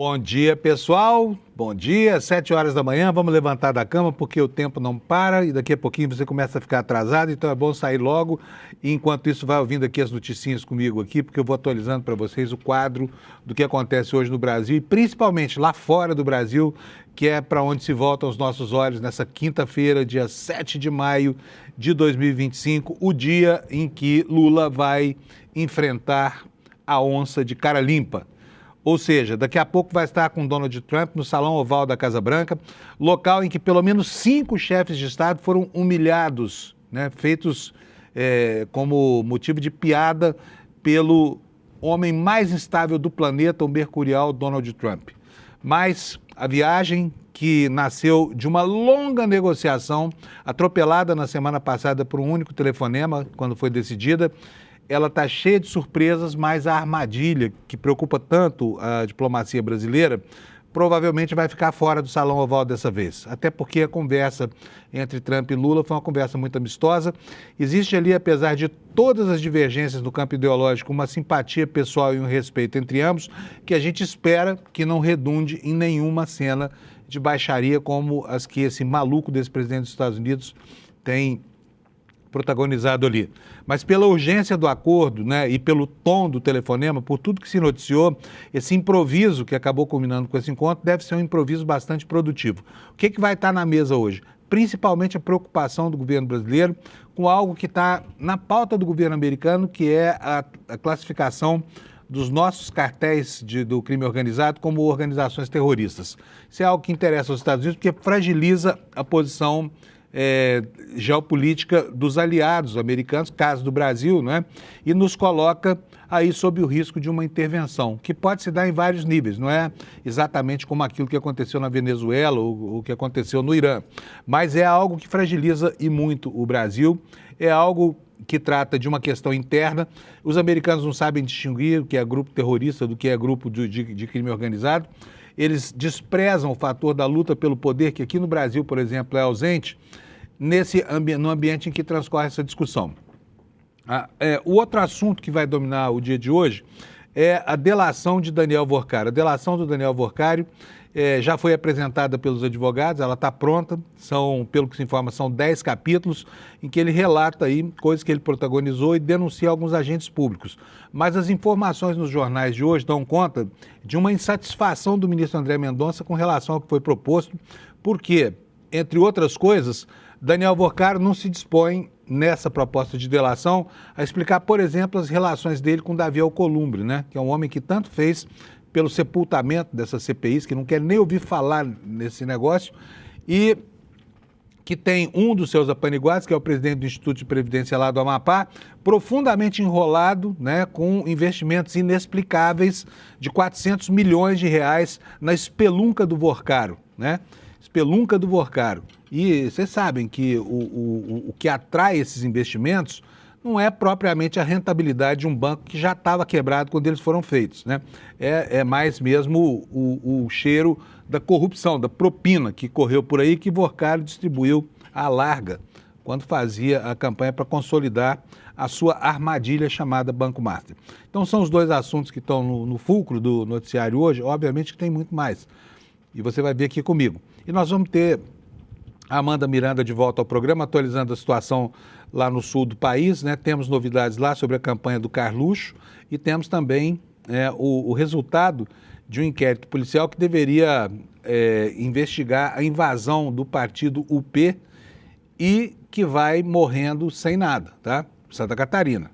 Bom dia, pessoal. Bom dia, 7 horas da manhã. Vamos levantar da cama porque o tempo não para e daqui a pouquinho você começa a ficar atrasado, então é bom sair logo. E enquanto isso, vai ouvindo aqui as noticinhas comigo aqui, porque eu vou atualizando para vocês o quadro do que acontece hoje no Brasil e principalmente lá fora do Brasil, que é para onde se voltam os nossos olhos nessa quinta-feira, dia 7 de maio de 2025, o dia em que Lula vai enfrentar a onça de cara limpa. Ou seja, daqui a pouco vai estar com Donald Trump no Salão Oval da Casa Branca, local em que pelo menos 5 chefes de Estado foram humilhados, né, feitos como motivo de piada pelo homem mais instável do planeta, o mercurial Donald Trump. Mas a viagem, que nasceu de uma longa negociação, atropelada na semana passada por um único telefonema, quando foi decidida, ela está cheia de surpresas, mas a armadilha que preocupa tanto a diplomacia brasileira provavelmente vai ficar fora do Salão Oval dessa vez. Até porque a conversa entre Trump e Lula foi uma conversa muito amistosa. Existe ali, apesar de todas as divergências no campo ideológico, uma simpatia pessoal e um respeito entre ambos, que a gente espera que não redunde em nenhuma cena de baixaria como as que esse maluco desse presidente dos Estados Unidos tem protagonizado ali. Mas pela urgência do acordo, né, e pelo tom do telefonema, por tudo que se noticiou, esse improviso que acabou culminando com esse encontro deve ser um improviso bastante produtivo. O que vai estar na mesa hoje? Principalmente a preocupação do governo brasileiro com algo que está na pauta do governo americano, que é a classificação dos nossos cartéis do crime organizado como organizações terroristas. Isso é algo que interessa aos Estados Unidos porque fragiliza a posição geopolítica dos aliados americanos, caso do Brasil, né? E nos coloca aí sob o risco de uma intervenção, que pode se dar em vários níveis, não é exatamente como aquilo que aconteceu na Venezuela ou o que aconteceu no Irã, mas é algo que fragiliza e muito o Brasil, é algo que trata de uma questão interna. Os americanos não sabem distinguir o que é grupo terrorista do que é grupo de crime organizado. Eles desprezam o fator da luta pelo poder, que aqui no Brasil, por exemplo, é ausente, no ambiente em que transcorre essa discussão. O outro assunto que vai dominar o dia de hoje é a delação de Daniel Worcário. A delação do Daniel Worcário já foi apresentada pelos advogados, ela está pronta, pelo que se informa, são 10 capítulos em que ele relata aí coisas que ele protagonizou e denuncia alguns agentes públicos. Mas as informações nos jornais de hoje dão conta de uma insatisfação do ministro André Mendonça com relação ao que foi proposto, porque, entre outras coisas, Daniel Worcário não se dispõe, nessa proposta de delação, a explicar, por exemplo, as relações dele com Davi Alcolumbre, né, que é um homem que tanto fez pelo sepultamento dessas CPIs, que não quer nem ouvir falar nesse negócio, e que tem um dos seus apaniguados, que é o presidente do Instituto de Previdência lá do Amapá, profundamente enrolado, né, com investimentos inexplicáveis de 400 milhões de reais na espelunca do Worcário, né? Espelunca do Worcário. E vocês sabem que o que atrai esses investimentos não é propriamente a rentabilidade de um banco que já estava quebrado quando eles foram feitos, né? É mais mesmo o cheiro da corrupção, da propina que correu por aí, que Worcário distribuiu à larga quando fazia a campanha para consolidar a sua armadilha chamada Banco Master. Então são os dois assuntos que estão no fulcro do noticiário hoje, obviamente que tem muito mais, e você vai ver aqui comigo. E nós vamos ter a Amanda Miranda de volta ao programa, atualizando a situação lá no sul do país, né? Temos novidades lá sobre a campanha do Carluxo e temos também o resultado de um inquérito policial que deveria investigar a invasão do partido UP e que vai morrendo sem nada, tá? Santa Catarina.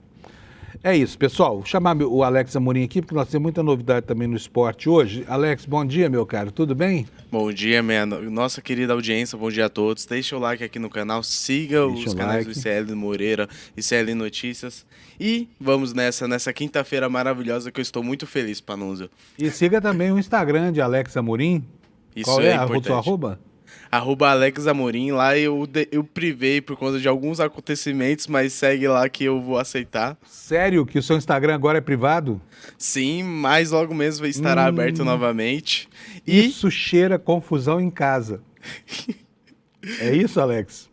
É isso, pessoal. Vou chamar o Alex Amorim aqui, porque nós temos muita novidade também no esporte hoje. Alex, bom dia, meu caro. Tudo bem? Bom dia, nossa querida audiência. Bom dia a todos. Deixa o like aqui no canal, siga os canais do ICL Moreira, ICL Notícias. E vamos nessa quinta-feira maravilhosa que eu estou muito feliz, Panunzio. E siga também o Instagram de Alex Amorim. Isso Qual é importante. A sua arroba? @Alex Amorim, lá eu privei por conta de alguns acontecimentos, mas segue lá que eu vou aceitar. Sério que o seu Instagram agora é privado? Sim, mas logo mesmo estará aberto novamente. Isso cheira confusão em casa. É isso, Alex?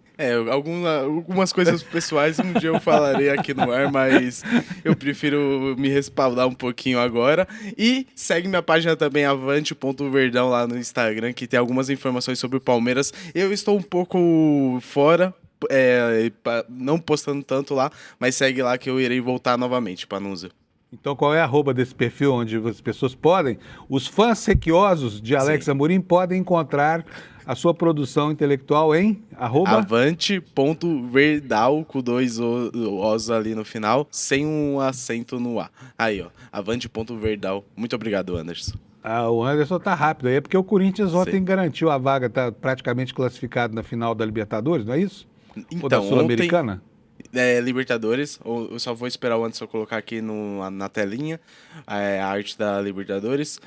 Algumas coisas pessoais um dia eu falarei aqui no ar, mas eu prefiro me respaldar um pouquinho agora. E segue minha página também, avante.verdão, lá no Instagram, que tem algumas informações sobre o Palmeiras. Eu estou um pouco fora, não postando tanto lá, mas segue lá que eu irei voltar novamente, Panuza. Então, qual é a arroba desse perfil onde as pessoas podem, os fãs sequiosos de Alex Amorim podem encontrar a sua produção intelectual em arroba? Avante.verdal, com 2 Os ali no final, sem um acento no A. Aí, ó, avante.verdal. Muito obrigado, Anderson. O Anderson tá rápido aí, é porque o Corinthians ontem garantiu a vaga, tá praticamente classificado na final da Libertadores, não é isso? Então, ou da Sul-Americana? Libertadores, eu só vou esperar o Anderson colocar aqui na telinha a arte da Libertadores.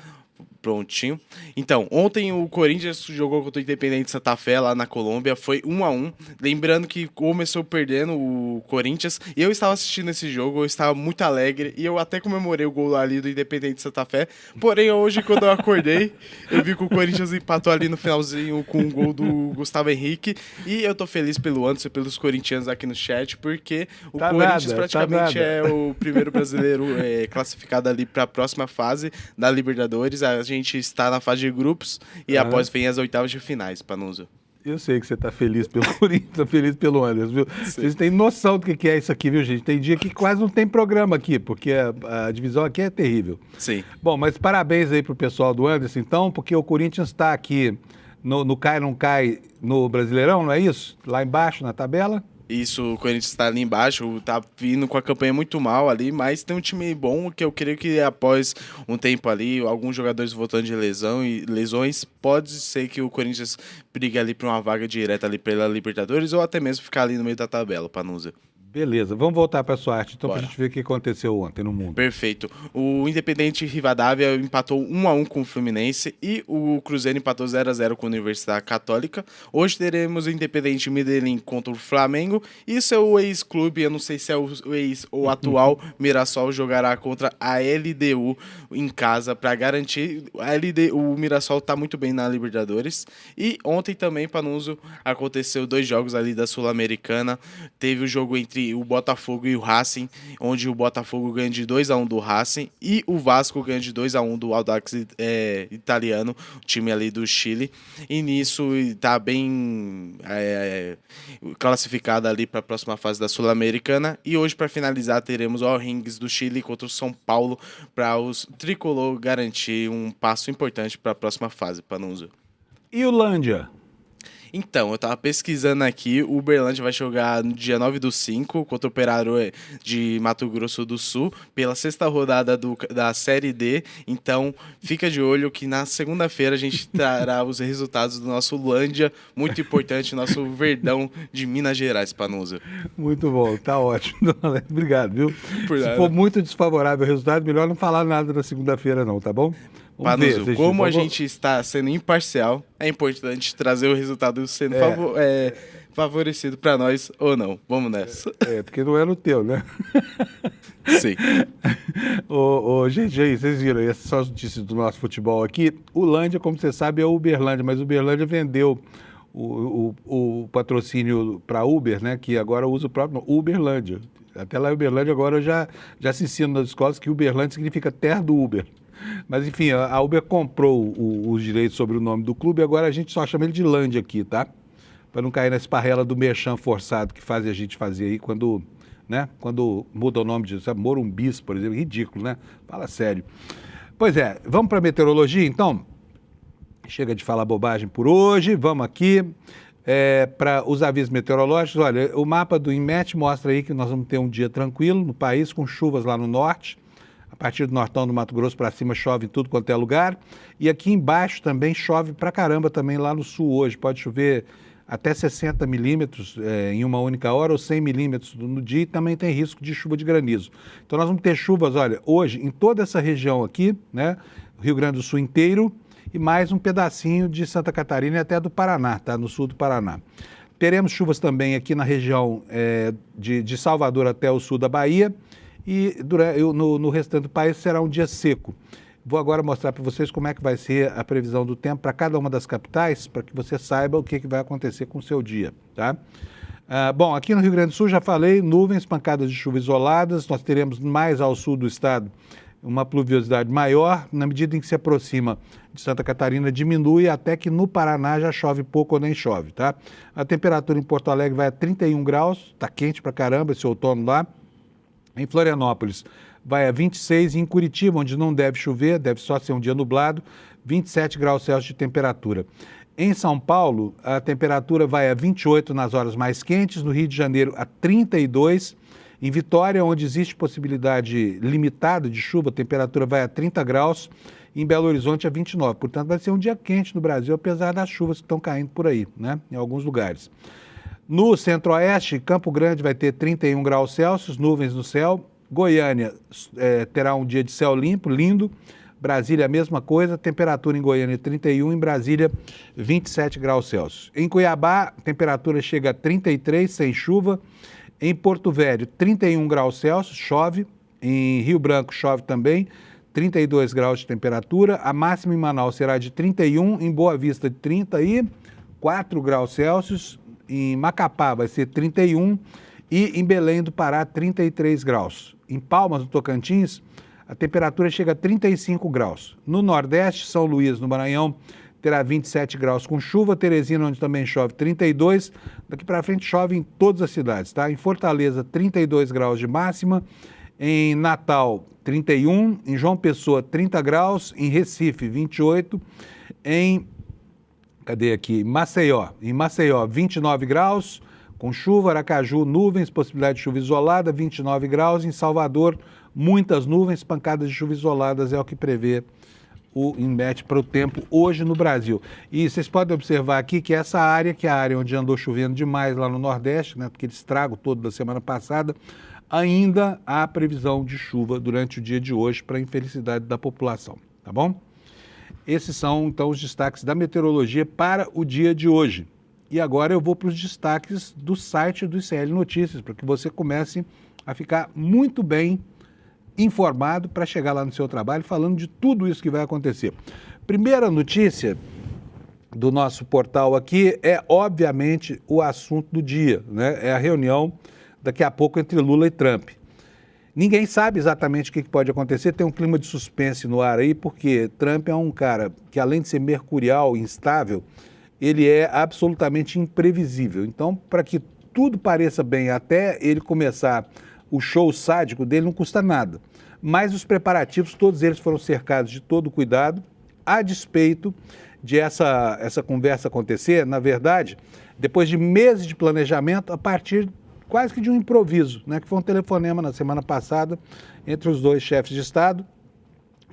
Prontinho. Então, ontem o Corinthians jogou contra o Independente Santa Fé lá na Colômbia, foi 1-1. Lembrando que começou perdendo o Corinthians, e eu estava assistindo esse jogo, eu estava muito alegre, e eu até comemorei o gol ali do Independente Santa Fé. Porém, hoje, quando eu acordei, eu vi que o Corinthians empatou ali no finalzinho com o gol do Gustavo Henrique, e eu tô feliz pelo Anderson e pelos corintianos aqui no chat, porque o Corinthians praticamente é o primeiro brasileiro classificado ali para a próxima fase da Libertadores. A gente está na fase de grupos e após vem as oitavas de finais, Panuza. Eu sei que você está feliz pelo Corinthians, tá feliz pelo Anderson, viu? Sim. Vocês têm noção do que é isso aqui, viu, gente? Tem dia que quase não tem programa aqui, porque a divisão aqui é terrível. Sim. Bom, mas parabéns aí pro pessoal do Anderson, então, porque o Corinthians está aqui no cai não cai no Brasileirão, não é isso? Lá embaixo na tabela. Isso, o Corinthians está ali embaixo, tá vindo com a campanha muito mal ali, mas tem um time bom que eu creio que após um tempo ali, alguns jogadores voltando de lesões, pode ser que o Corinthians brigue ali para uma vaga direta ali pela Libertadores ou até mesmo ficar ali no meio da tabela, Panuza. Beleza, vamos voltar para a sua arte, então, para a gente ver o que aconteceu ontem no mundo. Perfeito. O Independente Rivadavia empatou 1-1 com o Fluminense e o Cruzeiro empatou 0-0 com a Universidade Católica. Hoje teremos o Independente Medellín contra o Flamengo e seu ex-clube, eu não sei se é o ex ou atual, Mirassol jogará contra a LDU em casa para garantir. O Mirassol está muito bem na Libertadores. E ontem também, Panuzo, aconteceu 2 jogos ali da Sul-Americana. Teve o jogo entre o Botafogo e o Racing, onde o Botafogo ganha de 2-1 do Racing e o Vasco ganha de 2-1 do Audax italiano, o time ali do Chile. E nisso está bem classificado ali para a próxima fase da Sul-Americana. E hoje, para finalizar, teremos o O'Higgins do Chile contra o São Paulo para os tricolor garantir um passo importante para a próxima fase, Panuzo. E o Lândia? Então, eu tava pesquisando aqui, o Uberlândia vai jogar no dia 9/5 contra o Operário de Mato Grosso do Sul, pela 6ª rodada da Série D. Então, fica de olho que na segunda-feira a gente trará os resultados do nosso Lândia, muito importante, nosso Verdão de Minas Gerais, Panuza. Muito bom, tá ótimo. Obrigado, viu? Se for muito desfavorável o resultado, melhor não falar nada na segunda-feira não, tá bom? Panuzo, como a gente está sendo imparcial, é importante trazer o resultado sendo favorecido para nós ou não. Vamos nessa. Porque não é no teu, né? Sim. Gente, aí, vocês viram, essas são as notícias do nosso futebol aqui. O Lândia, como você sabe, é o Uberlândia, mas o Uberlândia vendeu o patrocínio para Uber, né? Que agora usa o próprio nome, Uberlândia. Até lá em Uberlândia agora já se ensina nas escolas que Uberlândia significa terra do Uber. Mas, enfim, a Uber comprou os direitos sobre o nome do clube e agora a gente só chama ele de Lândia aqui, tá? Para não cair na esparrela do merchan forçado que faz a gente fazer aí quando muda o nome de, sabe, Morumbis, por exemplo. Ridículo, né? Fala sério. Pois é, vamos para a meteorologia, então? Chega de falar bobagem por hoje, vamos aqui para os avisos meteorológicos. Olha, o mapa do INMET mostra aí que nós vamos ter um dia tranquilo no país, com chuvas lá no norte. A partir do nortão do Mato Grosso para cima chove em tudo quanto é lugar. E aqui embaixo também chove pra caramba também lá no sul hoje. Pode chover até 60 milímetros em uma única hora ou 100 milímetros no dia e também tem risco de chuva de granizo. Então nós vamos ter chuvas, olha, hoje em toda essa região aqui, né? Rio Grande do Sul inteiro e mais um pedacinho de Santa Catarina e até do Paraná, tá? No sul do Paraná. Teremos chuvas também aqui na região de Salvador até o sul da Bahia. E no restante do país será um dia seco. vou agora mostrar para vocês como é que vai ser a previsão do tempo para cada uma das capitais, para que você saiba o que vai acontecer com o seu dia, tá? Bom, aqui no Rio Grande do Sul, já falei, nuvens, pancadas de chuva isoladas, nós teremos mais ao sul do estado uma pluviosidade maior, na medida em que se aproxima de Santa Catarina, diminui, até que no Paraná já chove pouco ou nem chove, tá? A temperatura em Porto Alegre vai a 31 graus, tá quente pra caramba esse outono lá. Em Florianópolis vai a 26, e em Curitiba, onde não deve chover, deve só ser um dia nublado, 27 graus Celsius de temperatura. Em São Paulo, a temperatura vai a 28 nas horas mais quentes, no Rio de Janeiro a 32. Em Vitória, onde existe possibilidade limitada de chuva, a temperatura vai a 30 graus, em Belo Horizonte a 29. Portanto, vai ser um dia quente no Brasil, apesar das chuvas que estão caindo por aí, né, em alguns lugares. No Centro-Oeste, Campo Grande vai ter 31 graus Celsius, nuvens no céu. Goiânia terá um dia de céu limpo, lindo. Brasília, a mesma coisa, temperatura em Goiânia 31, em Brasília 27 graus Celsius. Em Cuiabá, a temperatura chega a 33, sem chuva. Em Porto Velho, 31 graus Celsius, chove. Em Rio Branco, chove também, 32 graus de temperatura. A máxima em Manaus será de 31, em Boa Vista de 34 graus Celsius. Em Macapá vai ser 31 e em Belém do Pará, 33 graus. Em Palmas, no Tocantins, a temperatura chega a 35 graus. No Nordeste, São Luís, no Maranhão, terá 27 graus com chuva. Teresina, onde também chove, 32. Daqui para frente chove em todas as cidades, tá? Em Fortaleza, 32 graus de máxima. Em Natal, 31. Em João Pessoa, 30 graus. Em Recife, 28. Em Maceió. Em Maceió, 29 graus com chuva. Aracaju, nuvens, possibilidade de chuva isolada, 29 graus. Em Salvador, muitas nuvens, pancadas de chuva isoladas, é o que prevê o INMET para o tempo hoje no Brasil. E vocês podem observar aqui que essa área, que é a área onde andou chovendo demais lá no Nordeste, né, aquele estrago todo da semana passada, ainda há previsão de chuva durante o dia de hoje para a infelicidade da população, tá bom? Esses são, então, os destaques da meteorologia para o dia de hoje. E agora eu vou para os destaques do site do ICL Notícias, para que você comece a ficar muito bem informado para chegar lá no seu trabalho falando de tudo isso que vai acontecer. Primeira notícia do nosso portal aqui é, obviamente, o assunto do dia, né? É a reunião daqui a pouco entre Lula e Trump. Ninguém sabe exatamente o que pode acontecer, tem um clima de suspense no ar aí, porque Trump é um cara que, além de ser mercurial e instável, ele é absolutamente imprevisível. Então, para que tudo pareça bem até ele começar o show sádico dele, não custa nada. Mas os preparativos, todos eles foram cercados de todo cuidado, a despeito de essa conversa acontecer, na verdade, depois de meses de planejamento, a partir quase que de um improviso, né, que foi um telefonema na semana passada entre os dois chefes de Estado,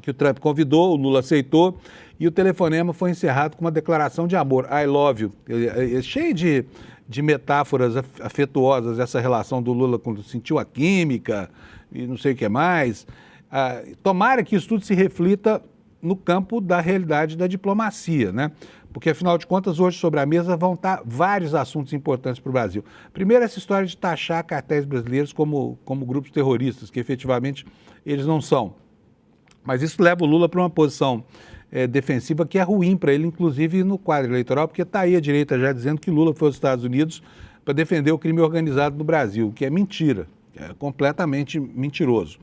que o Trump convidou, o Lula aceitou, e o telefonema foi encerrado com uma declaração de amor, I love you. É cheio de metáforas afetuosas, essa relação do Lula quando sentiu a química e não sei o que mais. Tomara que isso tudo se reflita no campo da realidade da diplomacia, né? Porque, afinal de contas, hoje sobre a mesa vão estar vários assuntos importantes para o Brasil. Primeiro, essa história de taxar cartéis brasileiros como grupos terroristas, que efetivamente eles não são. Mas isso leva o Lula para uma posição defensiva que é ruim para ele, inclusive no quadro eleitoral, porque está aí a direita já dizendo que Lula foi aos Estados Unidos para defender o crime organizado no Brasil, que é mentira, é completamente mentiroso.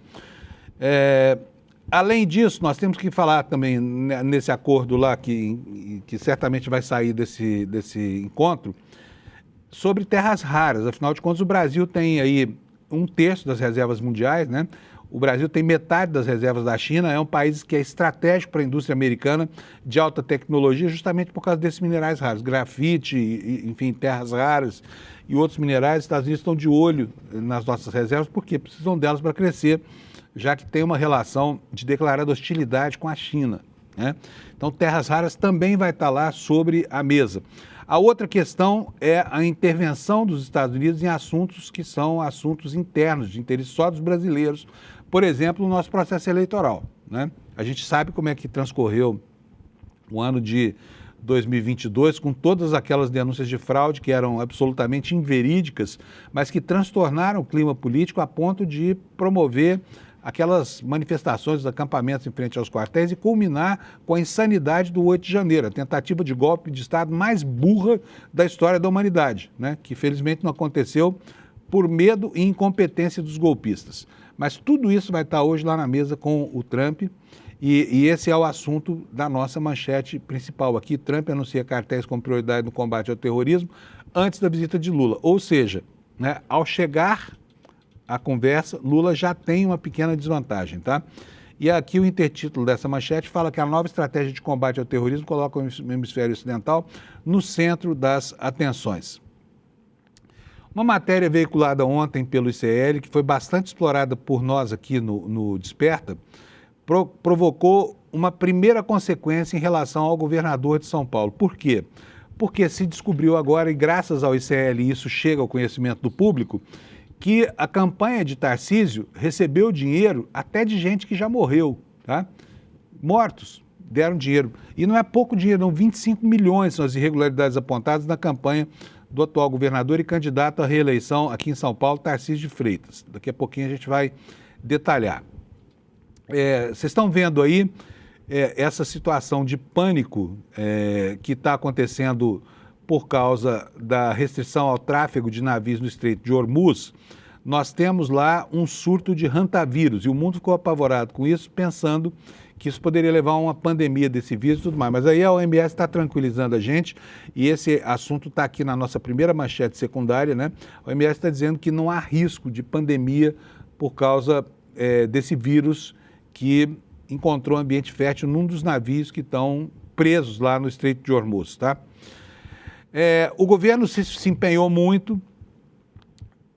Além disso, nós temos que falar também nesse acordo lá, que certamente vai sair desse encontro, sobre terras raras. Afinal de contas, o Brasil tem aí 1/3 das reservas mundiais, né? O Brasil tem metade das reservas da China, é um país que é estratégico para a indústria americana de alta tecnologia, justamente por causa desses minerais raros, grafite, enfim, terras raras e outros minerais. Os Estados Unidos estão de olho nas nossas reservas, porque precisam delas para crescer, já que tem uma relação de declarada hostilidade com a China, né? Então, terras raras também vai estar lá sobre a mesa. A outra questão é a intervenção dos Estados Unidos em assuntos que são assuntos internos, de interesse só dos brasileiros. Por exemplo, o nosso processo eleitoral, né? A gente sabe como é que transcorreu o ano de 2022, com todas aquelas denúncias de fraude que eram absolutamente inverídicas, mas que transtornaram o clima político a ponto de promover aquelas manifestações, os acampamentos em frente aos quartéis e culminar com a insanidade do 8 de janeiro, a tentativa de golpe de Estado mais burra da história da humanidade, né? Que felizmente não aconteceu por medo e incompetência dos golpistas. Mas tudo isso vai estar hoje lá na mesa com o Trump e esse é o assunto da nossa manchete principal aqui. Trump anuncia cartéis como prioridade no combate ao terrorismo antes da visita de Lula. Ou seja, né, ao chegar a conversa, Lula já tem uma pequena desvantagem, tá? E aqui o intertítulo dessa manchete fala que a nova estratégia de combate ao terrorismo coloca o hemisfério ocidental no centro das atenções. Uma matéria veiculada ontem pelo ICL, que foi bastante explorada por nós aqui no Desperta, provocou uma primeira consequência em relação ao governador de São Paulo. Por quê? Porque se descobriu agora, e graças ao ICL isso chega ao conhecimento do público, que a campanha de Tarcísio recebeu dinheiro até de gente que já morreu, tá? Mortos, deram dinheiro. E não é pouco dinheiro, não, 25 milhões são as irregularidades apontadas na campanha do atual governador e candidato à reeleição aqui em São Paulo, Tarcísio de Freitas. Daqui a pouquinho a gente vai detalhar. Vocês estão vendo aí essa situação de pânico que está acontecendo por causa da restrição ao tráfego de navios no Estreito de Hormuz. Nós temos lá um surto de hantavírus e o mundo ficou apavorado com isso, pensando que isso poderia levar a uma pandemia desse vírus e tudo mais. Mas aí a OMS está tranquilizando a gente e esse assunto está aqui na nossa primeira manchete secundária, né? A OMS está dizendo que não há risco de pandemia por causa desse vírus que encontrou ambiente fértil num dos navios que estão presos lá no Estreito de Hormuz, tá? O governo se empenhou muito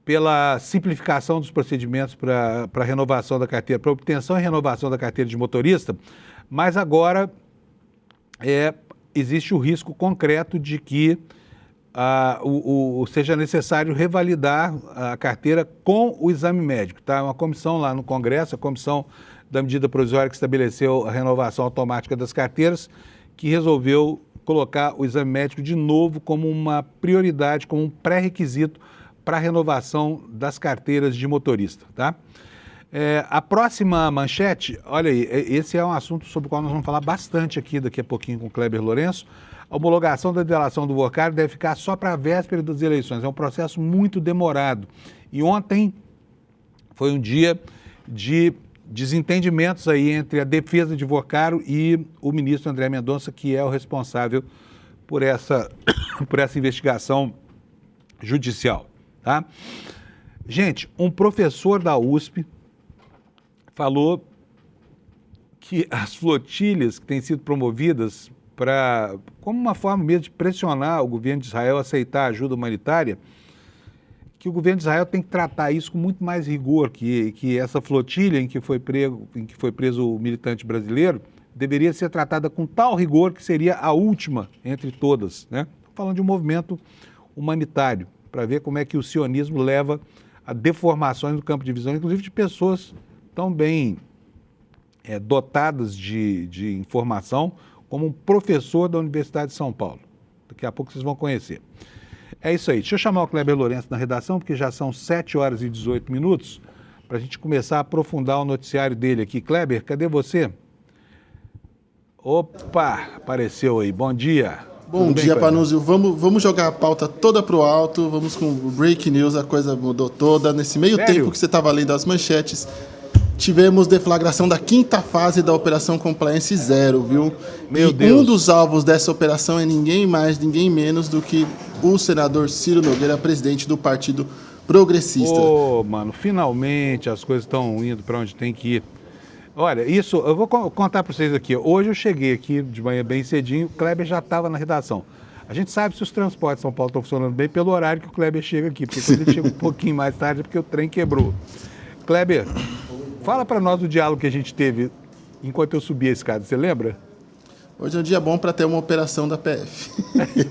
pela simplificação dos procedimentos para renovação da carteira, para obtenção e renovação da carteira de motorista, mas agora existe o risco concreto de que seja necessário revalidar a carteira com o exame médico. Tá? Uma comissão lá no Congresso, a comissão da medida provisória que estabeleceu a renovação automática das carteiras, que resolveu colocar o exame médico de novo como uma prioridade, como um pré-requisito para a renovação das carteiras de motorista, tá? A próxima manchete, olha aí, esse é um assunto sobre o qual nós vamos falar bastante aqui daqui a pouquinho com o Kleber Lourenço. A homologação da delação do Worcari deve ficar só para a véspera das eleições. É um processo muito demorado. E ontem foi um dia de desentendimentos aí entre a defesa de Worcari e o ministro André Mendonça, que é o responsável por essa investigação judicial. Tá? Gente, um professor da USP falou que as flotilhas que têm sido promovidas como uma forma mesmo de pressionar o governo de Israel a aceitar ajuda humanitária, que o governo de Israel tem que tratar isso com muito mais rigor, que essa flotilha em que foi preso o militante brasileiro deveria ser tratada com tal rigor que seria a última entre todas, né? Estou falando de um movimento humanitário, para ver como é que o sionismo leva a deformações no campo de visão, inclusive de pessoas tão bem dotadas de informação, como um professor da Universidade de São Paulo. Daqui a pouco vocês vão conhecer. É isso aí. Deixa eu chamar o Kleber Lourenço na redação, porque já são 7 horas e 18 minutos, para a gente começar a aprofundar o noticiário dele aqui. Kleber, cadê você? Opa, apareceu aí. Bom dia. Bom dia, Panúzio. Vamos jogar a pauta toda pro alto, vamos com o Break News, a coisa mudou toda. Nesse meio tempo que você estava lendo as manchetes, tivemos deflagração da 5ª fase da Operação Compliance Zero, viu? Meu Deus. Um dos alvos dessa operação é ninguém mais, ninguém menos do que o senador Ciro Nogueira, presidente do Partido Progressista. Mano, finalmente as coisas estão indo para onde tem que ir. Olha, isso, eu vou contar para vocês aqui. Hoje eu cheguei aqui de manhã bem cedinho, o Kleber já estava na redação. A gente sabe se os transportes de São Paulo estão funcionando bem pelo horário que o Kleber chega aqui, porque quando ele chega um pouquinho mais tarde é porque o trem quebrou. Kleber, fala para nós do diálogo que a gente teve enquanto eu subia a escada, você lembra? Hoje é um dia bom para ter uma operação da PF.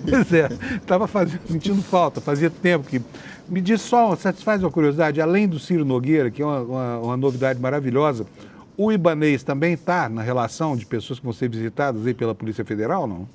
Pois é, estava sentindo falta, fazia tempo que... Me diz só, satisfaz uma curiosidade, além do Ciro Nogueira, que é uma novidade maravilhosa, o Ibanez também está na relação de pessoas que vão ser visitadas aí pela Polícia Federal, não?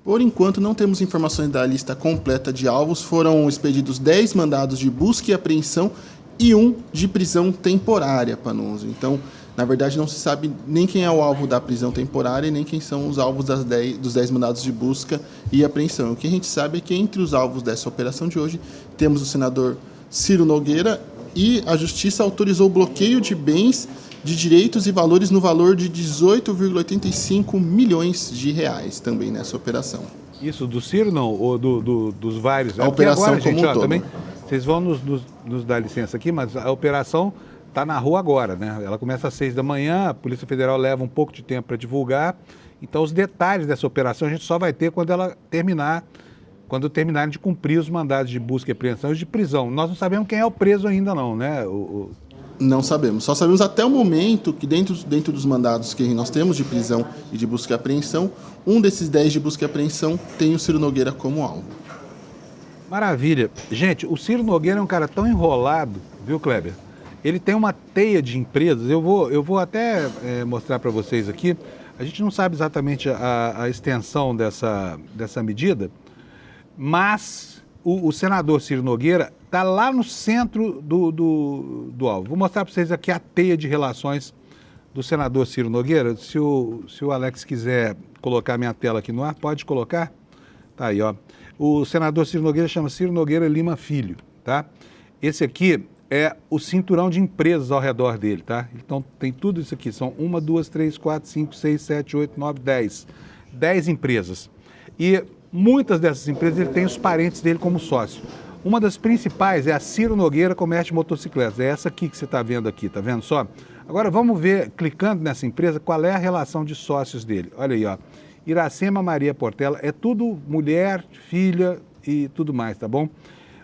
Por enquanto, não temos informações da lista completa de alvos. Foram expedidos 10 mandados de busca e apreensão e um de prisão temporária, Panunzio. Então, na verdade, não se sabe nem quem é o alvo da prisão temporária e nem quem são os alvos dos 10 mandados de busca e apreensão. O que a gente sabe é que entre os alvos dessa operação de hoje temos o senador Ciro Nogueira e a Justiça autorizou o bloqueio de bens de direitos e valores no valor de 18,85 milhões de reais também nessa operação. Isso do Ciro não? Ou dos vários? A operação agora, como gente, um todo. Também, vocês vão nos dar licença aqui, mas a operação está na rua agora, né? Ela começa às 6 da manhã, a Polícia Federal leva um pouco de tempo para divulgar. Então, os detalhes dessa operação a gente só vai ter quando ela terminar, quando terminarem de cumprir os mandados de busca e apreensão e de prisão. Nós não sabemos quem é o preso ainda não, né? Não sabemos. Só sabemos até o momento que dentro dos mandados que nós temos de prisão e de busca e apreensão, um desses 10 de busca e apreensão tem o Ciro Nogueira como alvo. Maravilha. Gente, o Ciro Nogueira é um cara tão enrolado, viu, Kleber? Ele tem uma teia de empresas, eu vou até mostrar para vocês aqui. A gente não sabe exatamente a extensão dessa medida, mas o senador Ciro Nogueira está lá no centro do alvo. Vou mostrar para vocês aqui a teia de relações do senador Ciro Nogueira. Se o Alex quiser colocar minha tela aqui no ar, pode colocar? Tá aí, ó. O senador Ciro Nogueira chama Ciro Nogueira Lima Filho, tá? Esse aqui é o cinturão de empresas ao redor dele, tá? Então tem tudo isso aqui, são 1, 2, 3, 4, 5, 6, 7, 8, 9, 10. 10 empresas. E muitas dessas empresas ele tem os parentes dele como sócio. Uma das principais é a Ciro Nogueira Comércio de Motocicletas. É essa aqui que você está vendo aqui, tá vendo só? Agora vamos ver, clicando nessa empresa, qual é a relação de sócios dele. Olha aí, ó. Iracema Maria Portela, é tudo mulher, filha e tudo mais, tá bom?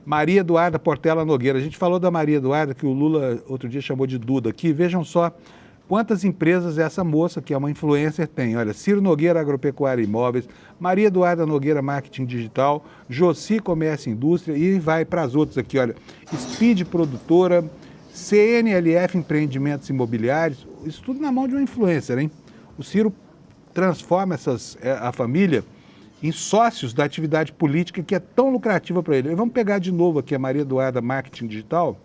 Maria Eduarda Portela Nogueira. A gente falou da Maria Eduarda, que o Lula outro dia chamou de Duda aqui. Vejam só quantas empresas essa moça, que é uma influencer, tem. Olha, Ciro Nogueira Agropecuária e Imóveis, Maria Eduarda Nogueira Marketing Digital, Joci Comércio e Indústria, e vai para as outras aqui, olha. Speed Produtora, CNLF Empreendimentos Imobiliários, isso tudo na mão de uma influencer, hein? O Ciro transforma a família em sócios da atividade política que é tão lucrativa para ele. Vamos pegar de novo aqui a Maria Eduarda Marketing Digital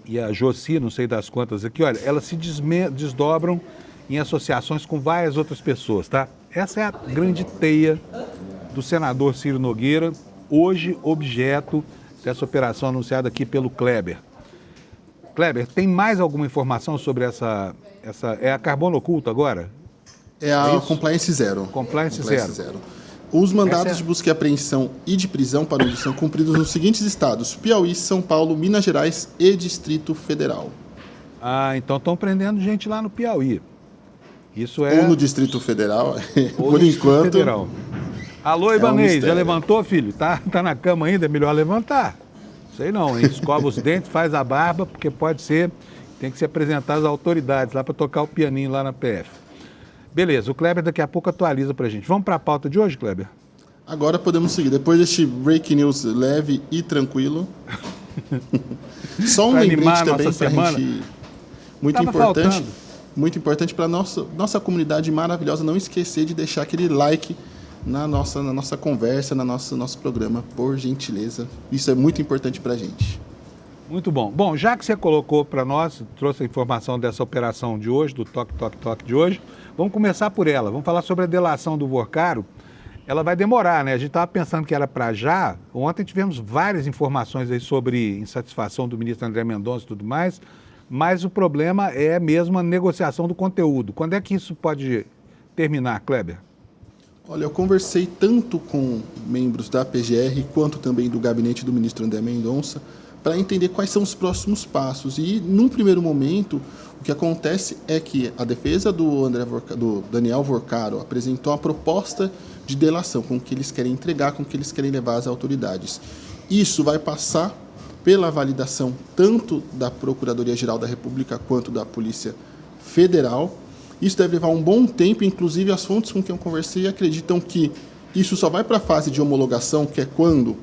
e a Joci, não sei das quantas aqui, olha, elas se desdobram em associações com várias outras pessoas, tá? Essa é a grande teia do senador Ciro Nogueira, hoje objeto dessa operação anunciada aqui pelo Kleber. Kleber, tem mais alguma informação sobre essa é a Carbono Oculto agora? É a Compliance Zero. Compliance Zero. Os mandados de busca e apreensão e de prisão para onde são cumpridos nos seguintes estados: Piauí, São Paulo, Minas Gerais e Distrito Federal. Ah, então estão prendendo gente lá no Piauí. Isso é... Ou no Distrito Federal, ou por enquanto. Federal. Alô, Ibanez, já levantou, filho? Tá na cama ainda? É melhor levantar. Sei não, hein? Escova os dentes, faz a barba, porque pode ser... Tem que se apresentar às autoridades lá para tocar o pianinho lá na PF. Beleza, o Kleber daqui a pouco atualiza pra gente. Vamos para a pauta de hoje, Kleber? Agora podemos seguir. Depois deste break news leve e tranquilo. Só um lembrete também para a gente... Muito importante para a nossa comunidade maravilhosa não esquecer de deixar aquele like na nossa conversa, nosso programa, por gentileza. Isso é muito importante para a gente. Muito bom. Bom, já que você colocou para nós, trouxe a informação dessa operação de hoje, do toque de hoje, vamos começar por ela. Vamos falar sobre a delação do Vorcaro. Ela vai demorar, né? A gente estava pensando que era para já. Ontem tivemos várias informações aí sobre insatisfação do ministro André Mendonça e tudo mais, mas o problema é mesmo a negociação do conteúdo. Quando é que isso pode terminar, Kleber? Olha, eu conversei tanto com membros da PGR quanto também do gabinete do ministro André Mendonça para entender quais são os próximos passos. E, num primeiro momento, o que acontece é que a defesa do Daniel Vorcaro apresentou uma proposta de delação, com o que eles querem entregar, com o que eles querem levar às autoridades. Isso vai passar pela validação tanto da Procuradoria-Geral da República quanto da Polícia Federal. Isso deve levar um bom tempo, inclusive as fontes com quem eu conversei acreditam que isso só vai para a fase de homologação, que é quando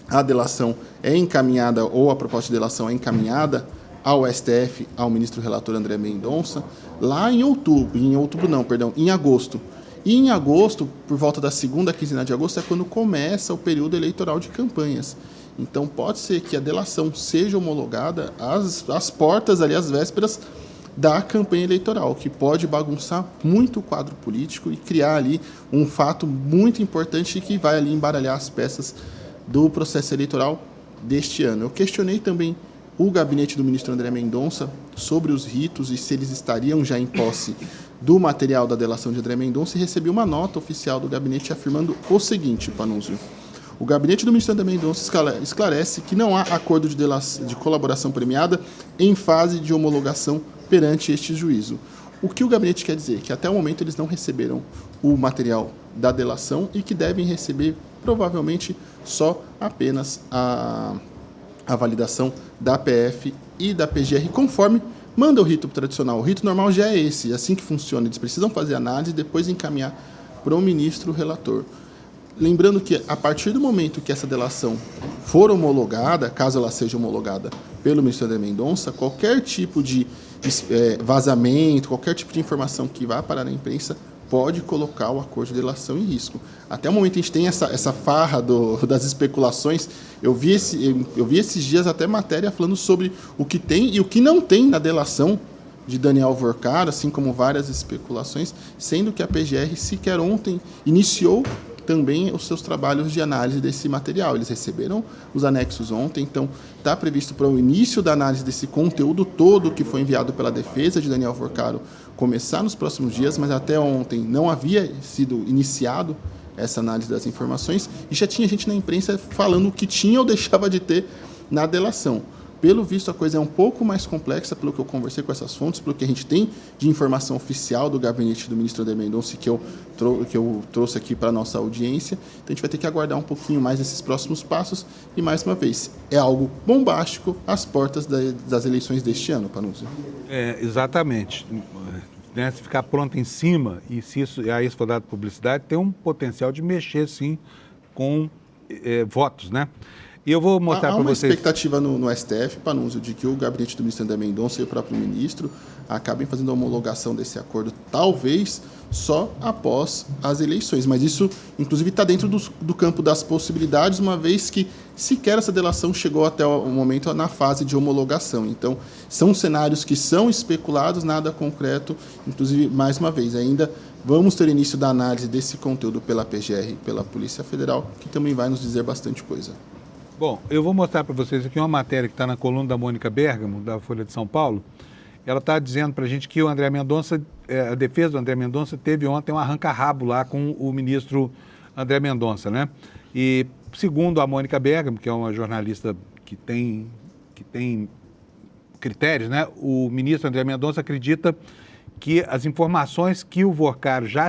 a delação é encaminhada, ou a proposta de delação é encaminhada ao STF, ao ministro relator André Mendonça, lá em agosto. E em agosto, por volta da segunda quinzena de agosto, é quando começa o período eleitoral de campanhas. Então, pode ser que a delação seja homologada às portas, ali, às vésperas da campanha eleitoral, que pode bagunçar muito o quadro político e criar ali um fato muito importante que vai ali embaralhar as peças do processo eleitoral deste ano. Eu questionei também o gabinete do ministro André Mendonça sobre os ritos e se eles estariam já em posse do material da delação de André Mendonça e recebi uma nota oficial do gabinete afirmando o seguinte, Panunzio. O gabinete do ministro André Mendonça esclarece que não há acordo de colaboração premiada em fase de homologação perante este juízo. O que o gabinete quer dizer? Que até o momento eles não receberam o material da delação e que devem receber, provavelmente, só apenas a validação da PF e da PGR, conforme manda o rito tradicional. O rito normal já é esse, é assim que funciona. Eles precisam fazer análise e depois encaminhar para o ministro relator. Lembrando que, a partir do momento que essa delação for homologada, caso ela seja homologada pelo ministro André Mendonça, qualquer tipo de vazamento, qualquer tipo de informação que vá parar na imprensa pode colocar o acordo de delação em risco. Até o momento a gente tem essa farra das especulações. Eu vi esses dias até matéria falando sobre o que tem e o que não tem na delação de Daniel Vorcar, assim como várias especulações, sendo que a PGR sequer ontem iniciou também os seus trabalhos de análise desse material. Eles receberam os anexos ontem, então está previsto para o início da análise desse conteúdo todo que foi enviado pela defesa de Daniel Vorcaro começar nos próximos dias, mas até ontem não havia sido iniciado essa análise das informações e já tinha gente na imprensa falando o que tinha ou deixava de ter na delação. Pelo visto, a coisa é um pouco mais complexa, pelo que eu conversei com essas fontes, pelo que a gente tem de informação oficial do gabinete do ministro André Mendonça, que eu trouxe aqui para a nossa audiência. Então, a gente vai ter que aguardar um pouquinho mais esses próximos passos. E, mais uma vez, é algo bombástico às portas das eleições deste ano, Panunzio. Exatamente. Se ficar pronto em cima, e se isso for dado publicidade, tem um potencial de mexer, sim, com votos, né? E eu vou mostrar para vocês... Há uma expectativa no STF, Panunzio, de que o gabinete do ministro André Mendonça e o próprio ministro acabem fazendo a homologação desse acordo, talvez só após as eleições. Mas isso, inclusive, está dentro do campo das possibilidades, uma vez que sequer essa delação chegou até o momento na fase de homologação. Então, são cenários que são especulados, nada concreto. Inclusive, mais uma vez, ainda vamos ter início da análise desse conteúdo pela PGR e pela Polícia Federal, que também vai nos dizer bastante coisa. Bom, eu vou mostrar para vocês aqui uma matéria que está na coluna da Mônica Bergamo, da Folha de São Paulo. Ela está dizendo para a gente que o André Mendonça, a defesa do André Mendonça teve ontem um arranca-rabo lá com o ministro André Mendonça, né? E segundo a Mônica Bergamo, que é uma jornalista que tem critérios, né? O ministro André Mendonça acredita que as informações que o Vorcaro já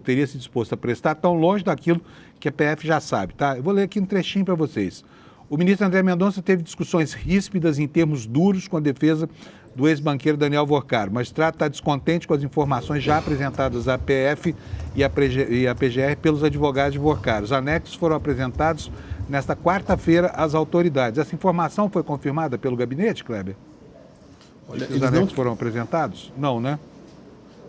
teria se disposto a prestar estão longe daquilo que a PF já sabe, tá? Eu vou ler aqui um trechinho para vocês. O ministro André Mendonça teve discussões ríspidas em termos duros com a defesa do ex-banqueiro Daniel Vorcaro. O magistrado está descontente com as informações já apresentadas à PF e à PGR pelos advogados de Vorcaro. Os anexos foram apresentados nesta quarta-feira às autoridades. Essa informação foi confirmada pelo gabinete, Kleber? Olha, os anexos foram apresentados? Não, né?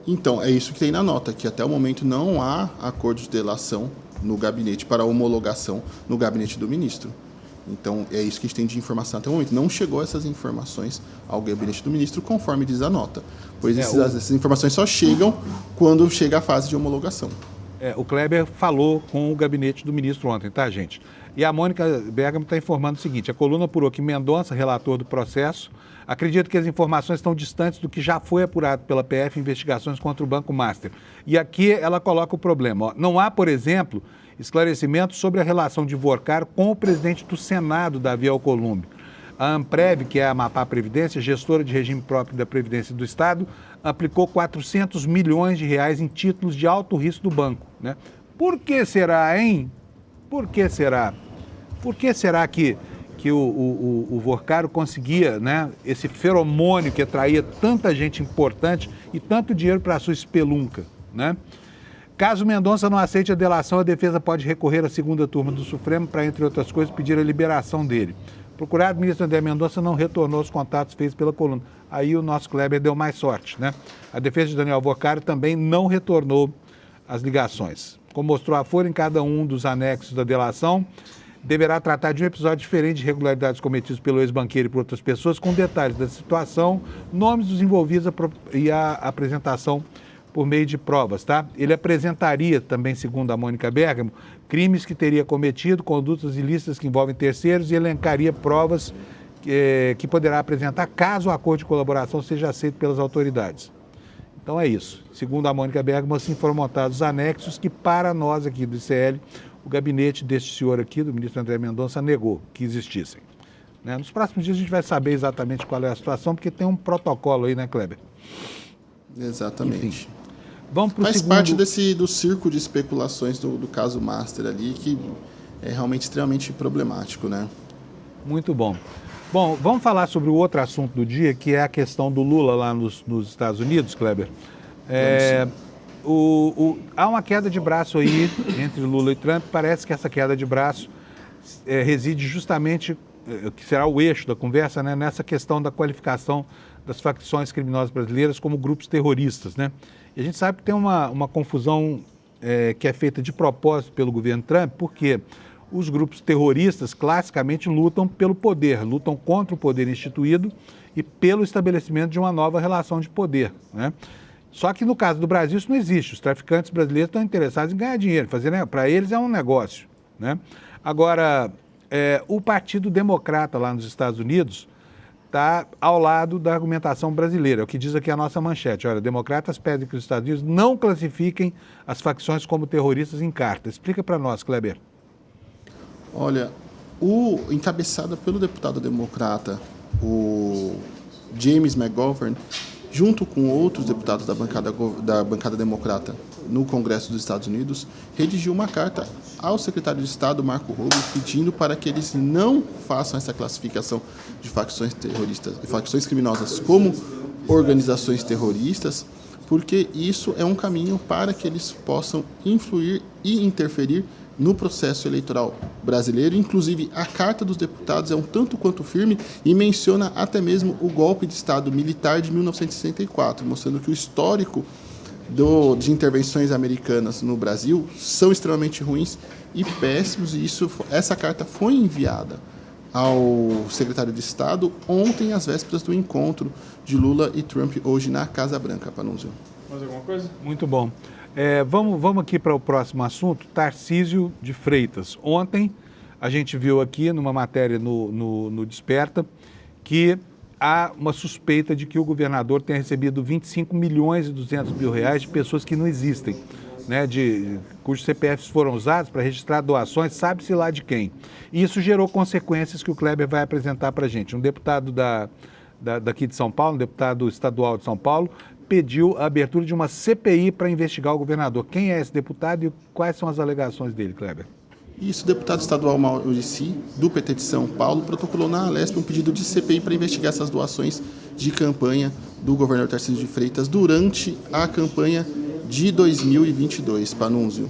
Então, é isso que tem na nota, que até o momento não há acordo de delação no gabinete para homologação no gabinete do ministro. Então, é isso que a gente tem de informação até o momento. Não chegou essas informações ao gabinete do ministro, conforme diz a nota. Pois essas informações só chegam quando chega a fase de homologação. O Kleber falou com o gabinete do ministro ontem, tá, gente? E a Mônica Bergamo está informando o seguinte: a coluna apurou que Mendonça, relator do processo, acredita que as informações estão distantes do que já foi apurado pela PF em investigações contra o Banco Master. E aqui ela coloca o problema. Ó. Não há, por exemplo, esclarecimento sobre a relação de Vorcaro com o presidente do Senado, Davi Alcolumbre. A Amprev, que é a Amapá Previdência, gestora de regime próprio da Previdência do Estado, aplicou 400 milhões de reais em títulos de alto risco do banco. Né? Por que será, hein? Por que será? Por que será que o Vorcaro conseguia, né, esse feromônio que atraía tanta gente importante e tanto dinheiro para a sua espelunca, né? Caso Mendonça não aceite a delação, a defesa pode recorrer à segunda turma do Supremo para, entre outras coisas, pedir a liberação dele. O procurado ministro André Mendonça não retornou os contatos feitos pela coluna. Aí o nosso Kleber deu mais sorte, né? A defesa de Daniel Vorcaro também não retornou as ligações. Como mostrou a Folha, em cada um dos anexos da delação, deverá tratar de um episódio diferente de irregularidades cometidas pelo ex-banqueiro e por outras pessoas, com detalhes da situação, nomes dos envolvidos e a apresentação por meio de provas, tá? Ele apresentaria também, segundo a Mônica Bergamo, crimes que teria cometido, condutas ilícitas que envolvem terceiros e elencaria provas que poderá apresentar caso o acordo de colaboração seja aceito pelas autoridades. Então é isso. Segundo a Mônica Bergamo, assim foram montados os anexos que, para nós aqui do ICL, o gabinete deste senhor aqui, do ministro André Mendonça, negou que existissem. Né? Nos próximos dias a gente vai saber exatamente qual é a situação, porque tem um protocolo aí, né, Kleber? Exatamente. Enfim, vamos para o Faz segundo... parte do circo de especulações do caso Master ali, que é realmente extremamente problemático, né? Muito bom. Bom, vamos falar sobre o outro assunto do dia, que é a questão do Lula lá nos Estados Unidos, Kleber. Há uma queda de braço aí entre Lula e Trump. Parece que essa queda de braço reside justamente, que será o eixo da conversa, né, nessa questão da qualificação das facções criminosas brasileiras como grupos terroristas, né? E a gente sabe que tem uma confusão que é feita de propósito pelo governo Trump, porque os grupos terroristas classicamente lutam pelo poder, lutam contra o poder instituído e pelo estabelecimento de uma nova relação de poder, né? Só que no caso do Brasil isso não existe. Os traficantes brasileiros estão interessados em ganhar dinheiro, para eles é um negócio, né? Agora, o Partido Democrata lá nos Estados Unidos está ao lado da argumentação brasileira, é o que diz aqui a nossa manchete. Olha, democratas pedem que os Estados Unidos não classifiquem as facções como terroristas em carta. Explica para nós, Kleber. Olha, encabeçado pelo deputado democrata, o James McGovern, junto com outros deputados da bancada democrata no Congresso dos Estados Unidos, redigiu uma carta ao secretário de Estado, Marco Rubio, pedindo para que eles não façam essa classificação de facções terroristas, facções criminosas como organizações terroristas, porque isso é um caminho para que eles possam influir e interferir no processo eleitoral brasileiro. Inclusive, a Carta dos Deputados é um tanto quanto firme e menciona até mesmo o golpe de Estado militar de 1964, mostrando que o histórico de intervenções americanas no Brasil são extremamente ruins e péssimos, e essa carta foi enviada ao secretário de Estado ontem, às vésperas do encontro de Lula e Trump, hoje na Casa Branca. Panunzio. Mais alguma coisa? Muito bom. Vamos aqui para o próximo assunto, Tarcísio de Freitas. Ontem a gente viu aqui numa matéria no Desperta que há uma suspeita de que o governador tenha recebido 25 milhões e 200 mil reais de pessoas que não existem, né, cujos CPFs foram usados para registrar doações, sabe-se lá de quem. E isso gerou consequências que o Kleber vai apresentar para a gente. Um deputado daqui de São Paulo, um deputado estadual de São Paulo, pediu a abertura de uma CPI para investigar o governador. Quem é esse deputado e quais são as alegações dele, Kleber? Isso, o deputado estadual Maurici, do PT de São Paulo, protocolou na Alesp um pedido de CPI para investigar essas doações de campanha do governador Tarcísio de Freitas durante a campanha de 2022, Panunzio.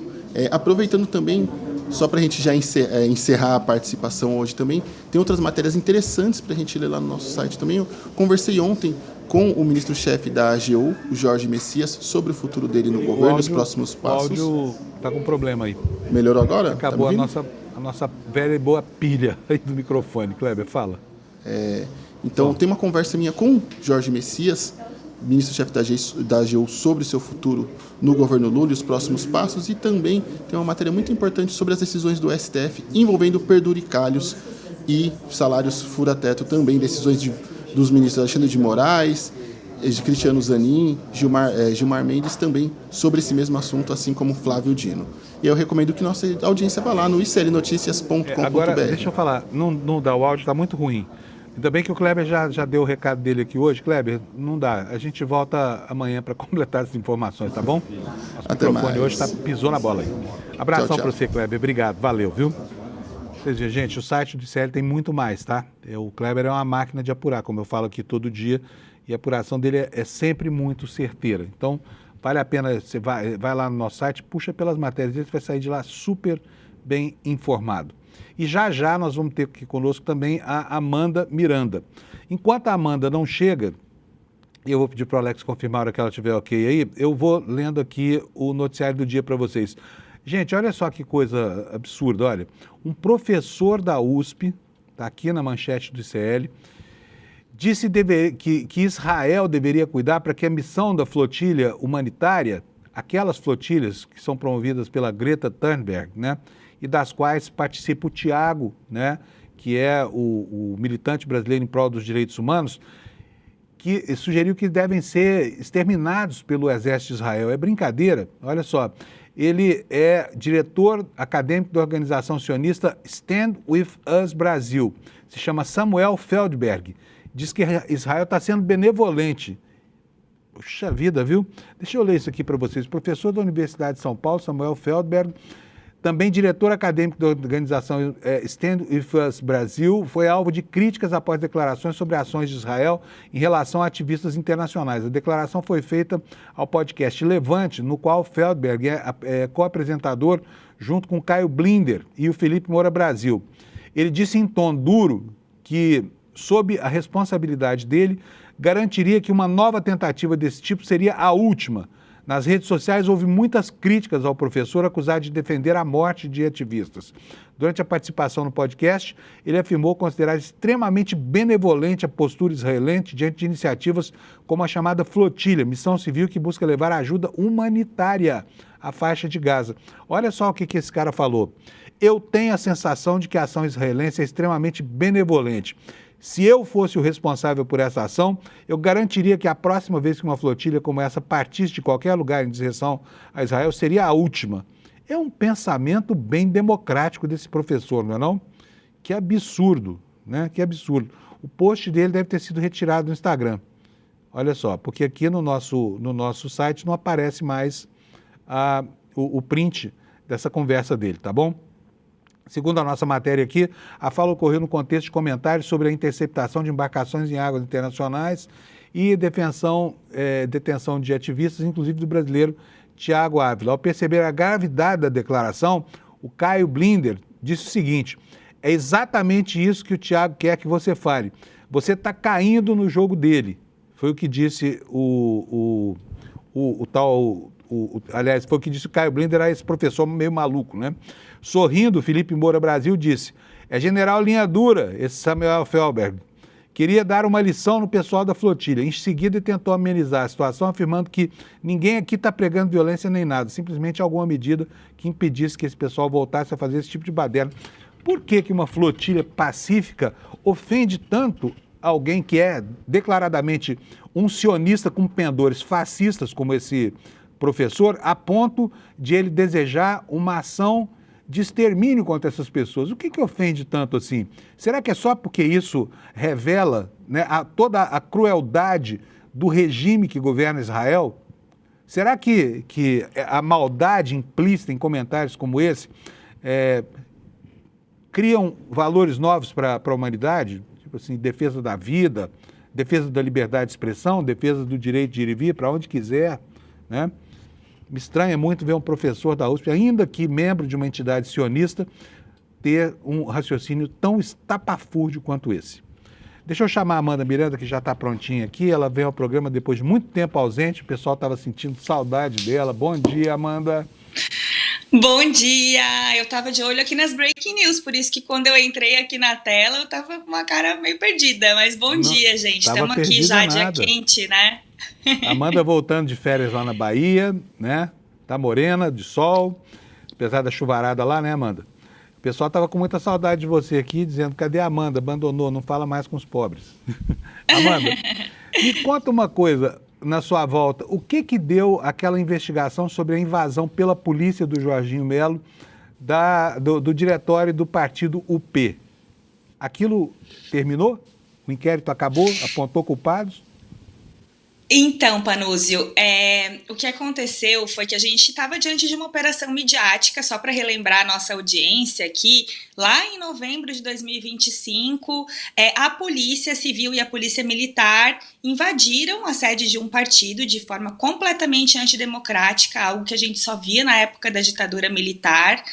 Aproveitando também, só para a gente já encerrar a participação hoje também, tem outras matérias interessantes para a gente ler lá no nosso site também. Eu conversei ontem com o ministro-chefe da AGU, o Jorge Messias, sobre o futuro dele no governo, os próximos passos. O áudio está com problema aí. Melhorou agora? Acabou a nossa velha e boa pilha aí do microfone. Kleber, fala. Então, tem uma conversa minha com o Jorge Messias, ministro-chefe da AGU, sobre o seu futuro no governo Lula e os próximos passos, e também tem uma matéria muito importante sobre as decisões do STF envolvendo penduricalhos e salários fura-teto, também decisões dos ministros Alexandre de Moraes, de Cristiano Zanin, Gilmar Mendes, também sobre esse mesmo assunto, assim como Flávio Dino. E eu recomendo que nossa audiência vá lá no iclnoticias.com.br. Agora, deixa eu falar, não dá, o áudio está muito ruim. Ainda bem que o Kleber já deu o recado dele aqui hoje. Kleber, não dá. A gente volta amanhã para completar essas informações, tá bom? Nosso Até microfone mais. hoje pisou na bola aí. Abração para Tchau. você, Kleber. Obrigado, valeu, viu? Vocês viram, gente, o site do ICL tem muito mais, tá? O Kleber é uma máquina de apurar, como eu falo aqui todo dia, e a apuração dele é sempre muito certeira. Então, vale a pena, você vai lá no nosso site, puxa pelas matérias, você vai sair de lá super bem informado. E já nós vamos ter aqui conosco também a Amanda Miranda. Enquanto a Amanda não chega, eu vou pedir para o Alex confirmar a hora que ela estiver ok aí, eu vou lendo aqui o noticiário do dia para vocês. Gente, olha só que coisa absurda, olha. Um professor da USP, está aqui na manchete do ICL, disse que Israel deveria cuidar para que a missão da flotilha humanitária, aquelas flotilhas que são promovidas pela Greta Thunberg, né, e das quais participa o Tiago, né, que é o militante brasileiro em prol dos direitos humanos, que sugeriu que devem ser exterminados pelo exército de Israel. É brincadeira? Olha só, ele é diretor acadêmico da organização sionista Stand With Us Brasil. Se chama Samuel Feldberg. Diz que Israel está sendo benevolente. Puxa vida, viu? Deixa eu ler isso aqui para vocês. Professor da Universidade de São Paulo, Samuel Feldberg, também diretor acadêmico da organização Stand With Us Brasil, foi alvo de críticas após declarações sobre ações de Israel em relação a ativistas internacionais. A declaração foi feita ao podcast Levante, no qual Feldberg é co-apresentador junto com Caio Blinder e o Felipe Moura Brasil. Ele disse em tom duro que, sob a responsabilidade dele, garantiria que uma nova tentativa desse tipo seria a última. Nas redes sociais houve muitas críticas ao professor acusado de defender a morte de ativistas. Durante a participação no podcast, ele afirmou considerar extremamente benevolente a postura israelense diante de iniciativas como a chamada Flotilha, missão civil que busca levar ajuda humanitária à faixa de Gaza. Olha só o que esse cara falou. Eu tenho a sensação de que a ação israelense é extremamente benevolente. Se eu fosse o responsável por essa ação, eu garantiria que a próxima vez que uma flotilha como essa partisse de qualquer lugar em direção a Israel seria a última. É um pensamento bem democrático desse professor, não é não? Que absurdo, né? Que absurdo. O post dele deve ter sido retirado do Instagram. Olha só, porque aqui no nosso site não aparece mais o print dessa conversa dele, tá bom? Segundo a nossa matéria aqui, a fala ocorreu no contexto de comentários sobre a interceptação de embarcações em águas internacionais e detenção de ativistas, inclusive do brasileiro Tiago Ávila. Ao perceber a gravidade da declaração, o Caio Blinder disse o seguinte: é exatamente isso que o Tiago quer que você fale. Você está caindo no jogo dele. Foi o que disse aliás, foi o que disse o Caio Blinder a esse professor meio maluco, né? Sorrindo, Felipe Moura Brasil disse: é general linha dura, esse Samuel Feldberg. Queria dar uma lição no pessoal da flotilha. Em seguida, tentou amenizar a situação, afirmando que ninguém aqui está pregando violência nem nada, simplesmente alguma medida que impedisse que esse pessoal voltasse a fazer esse tipo de baderna. Por que uma flotilha pacífica ofende tanto alguém que é declaradamente um sionista com pendores fascistas, como esse professor, a ponto de ele desejar uma ação de extermínio contra essas pessoas? O que ofende tanto assim? Será que é só porque isso revela, né, toda a crueldade do regime que governa Israel? Será que a maldade implícita em comentários como esse criam valores novos para a humanidade? Tipo assim, defesa da vida, defesa da liberdade de expressão, defesa do direito de ir e vir para onde quiser, né? Me estranha muito ver um professor da USP, ainda que membro de uma entidade sionista, ter um raciocínio tão estapafúrdio quanto esse. Deixa eu chamar a Amanda Miranda, que já está prontinha aqui. Ela veio ao programa depois de muito tempo ausente, o pessoal estava sentindo saudade dela. Bom dia, Amanda. Bom dia! Eu estava de olho aqui nas breaking news, por isso que quando eu entrei aqui na tela, eu estava com uma cara meio perdida. Mas bom dia, gente. Estamos aqui já, dia quente, né? Amanda voltando de férias lá na Bahia, né? Tá morena, de sol, apesar da chuvarada lá, né, Amanda? O pessoal tava com muita saudade de você aqui, dizendo: cadê a Amanda? Abandonou, não fala mais com os pobres. Amanda, me conta uma coisa, na sua volta, o que deu aquela investigação sobre a invasão pela polícia do Jorginho Melo do diretório do partido UP? Aquilo terminou? O inquérito acabou? Apontou culpados? Então, Panúzio, o que aconteceu foi que a gente estava diante de uma operação midiática, só para relembrar a nossa audiência aqui, lá em novembro de 2025, a Polícia Civil e a Polícia Militar invadiram a sede de um partido de forma completamente antidemocrática, algo que a gente só via na época da ditadura militar.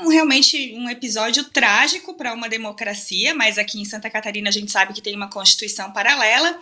Realmente um episódio trágico para uma democracia, mas aqui em Santa Catarina a gente sabe que tem uma Constituição paralela.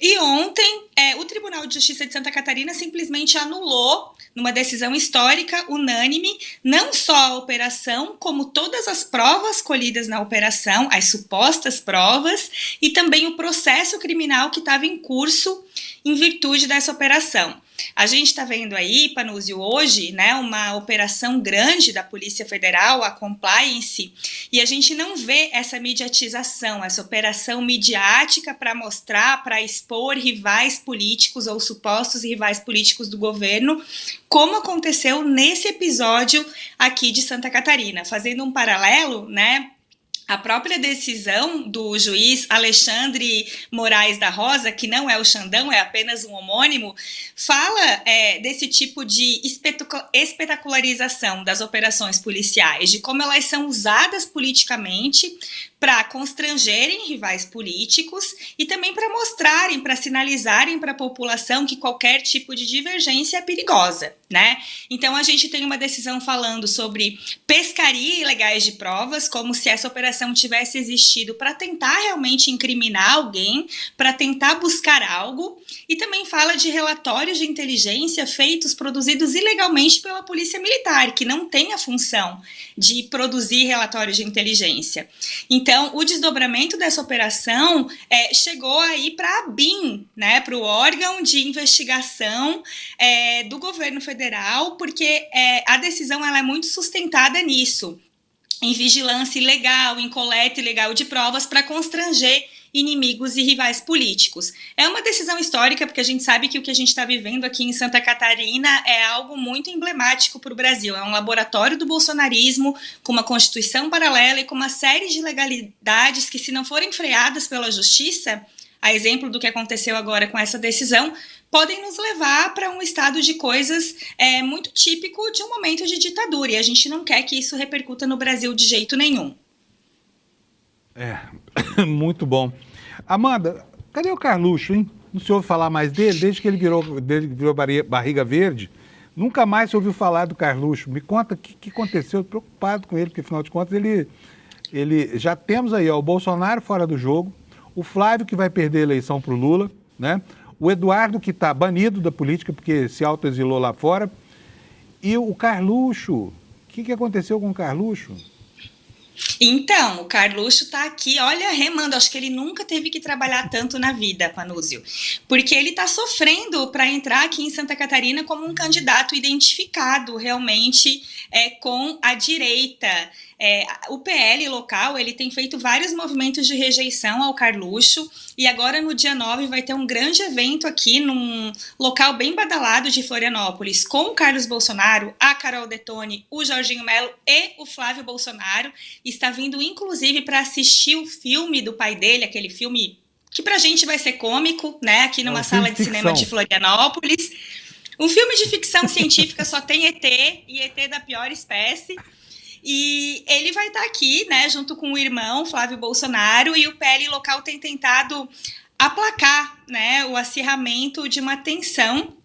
E ontem, o Tribunal de Justiça de Santa Catarina simplesmente anulou, numa decisão histórica, unânime, não só a operação, como todas as provas colhidas na operação, as supostas provas, e também o processo criminal que estava em curso em virtude dessa operação. A gente está vendo aí, Panúzio, hoje, né, uma operação grande da Polícia Federal, a Compliance, e a gente não vê essa mediatização, essa operação midiática para mostrar, para expor rivais políticos ou supostos rivais políticos do governo, como aconteceu nesse episódio aqui de Santa Catarina. Fazendo um paralelo, né? A própria decisão do juiz Alexandre Moraes da Rosa, que não é o Xandão, é apenas um homônimo, fala desse tipo de espetacularização das operações policiais, de como elas são usadas politicamente para constrangerem rivais políticos e também para mostrarem, para sinalizarem para a população que qualquer tipo de divergência é perigosa, né? Então a gente tem uma decisão falando sobre pescaria ilegais de provas, como se essa operação tivesse existido para tentar realmente incriminar alguém, para tentar buscar algo, e também fala de relatórios de inteligência produzidos ilegalmente pela Polícia Militar, que não tem a função de produzir relatórios de inteligência. Então, o desdobramento dessa operação chegou aí para a BIM, né, para o órgão de investigação do governo federal, porque a decisão ela é muito sustentada nisso, em vigilância ilegal, em coleta ilegal de provas para constranger inimigos e rivais políticos. É uma decisão histórica, porque a gente sabe que o que a gente está vivendo aqui em Santa Catarina é algo muito emblemático para o Brasil. É um laboratório do bolsonarismo, com uma constituição paralela e com uma série de ilegalidades que, se não forem freadas pela justiça, a exemplo do que aconteceu agora com essa decisão, podem nos levar para um estado de coisas muito típico de um momento de ditadura, e a gente não quer que isso repercuta no Brasil de jeito nenhum. Muito bom. Amanda, cadê o Carluxo, hein? Não se ouve falar mais dele? Desde que ele virou barriga verde, nunca mais se ouviu falar do Carluxo. Me conta o que aconteceu. Estou preocupado com ele, porque afinal de contas ele já temos aí o Bolsonaro fora do jogo, o Flávio que vai perder a eleição para o Lula, né? O Eduardo que está banido da política porque se autoexilou lá fora, e o Carluxo. O que aconteceu com o Carluxo? Então, o Carluxo está aqui, olha, remando. Acho que ele nunca teve que trabalhar tanto na vida, Panúzio, porque ele está sofrendo para entrar aqui em Santa Catarina como um candidato identificado realmente com a direita. O PL local ele tem feito vários movimentos de rejeição ao Carluxo, e agora no dia 9 vai ter um grande evento aqui num local bem badalado de Florianópolis, com o Carlos Bolsonaro, a Carol Detone, o Jorginho Melo e o Flávio Bolsonaro. Está vindo inclusive para assistir o filme do pai dele, aquele filme que pra gente vai ser cômico, né, aqui numa sala de cinema de Florianópolis. Um filme de ficção científica, só tem ET, e ET da pior espécie. E ele vai estar aqui, né, junto com o irmão, Flávio Bolsonaro, e o PL local tem tentado aplacar, né, o acirramento de uma tensão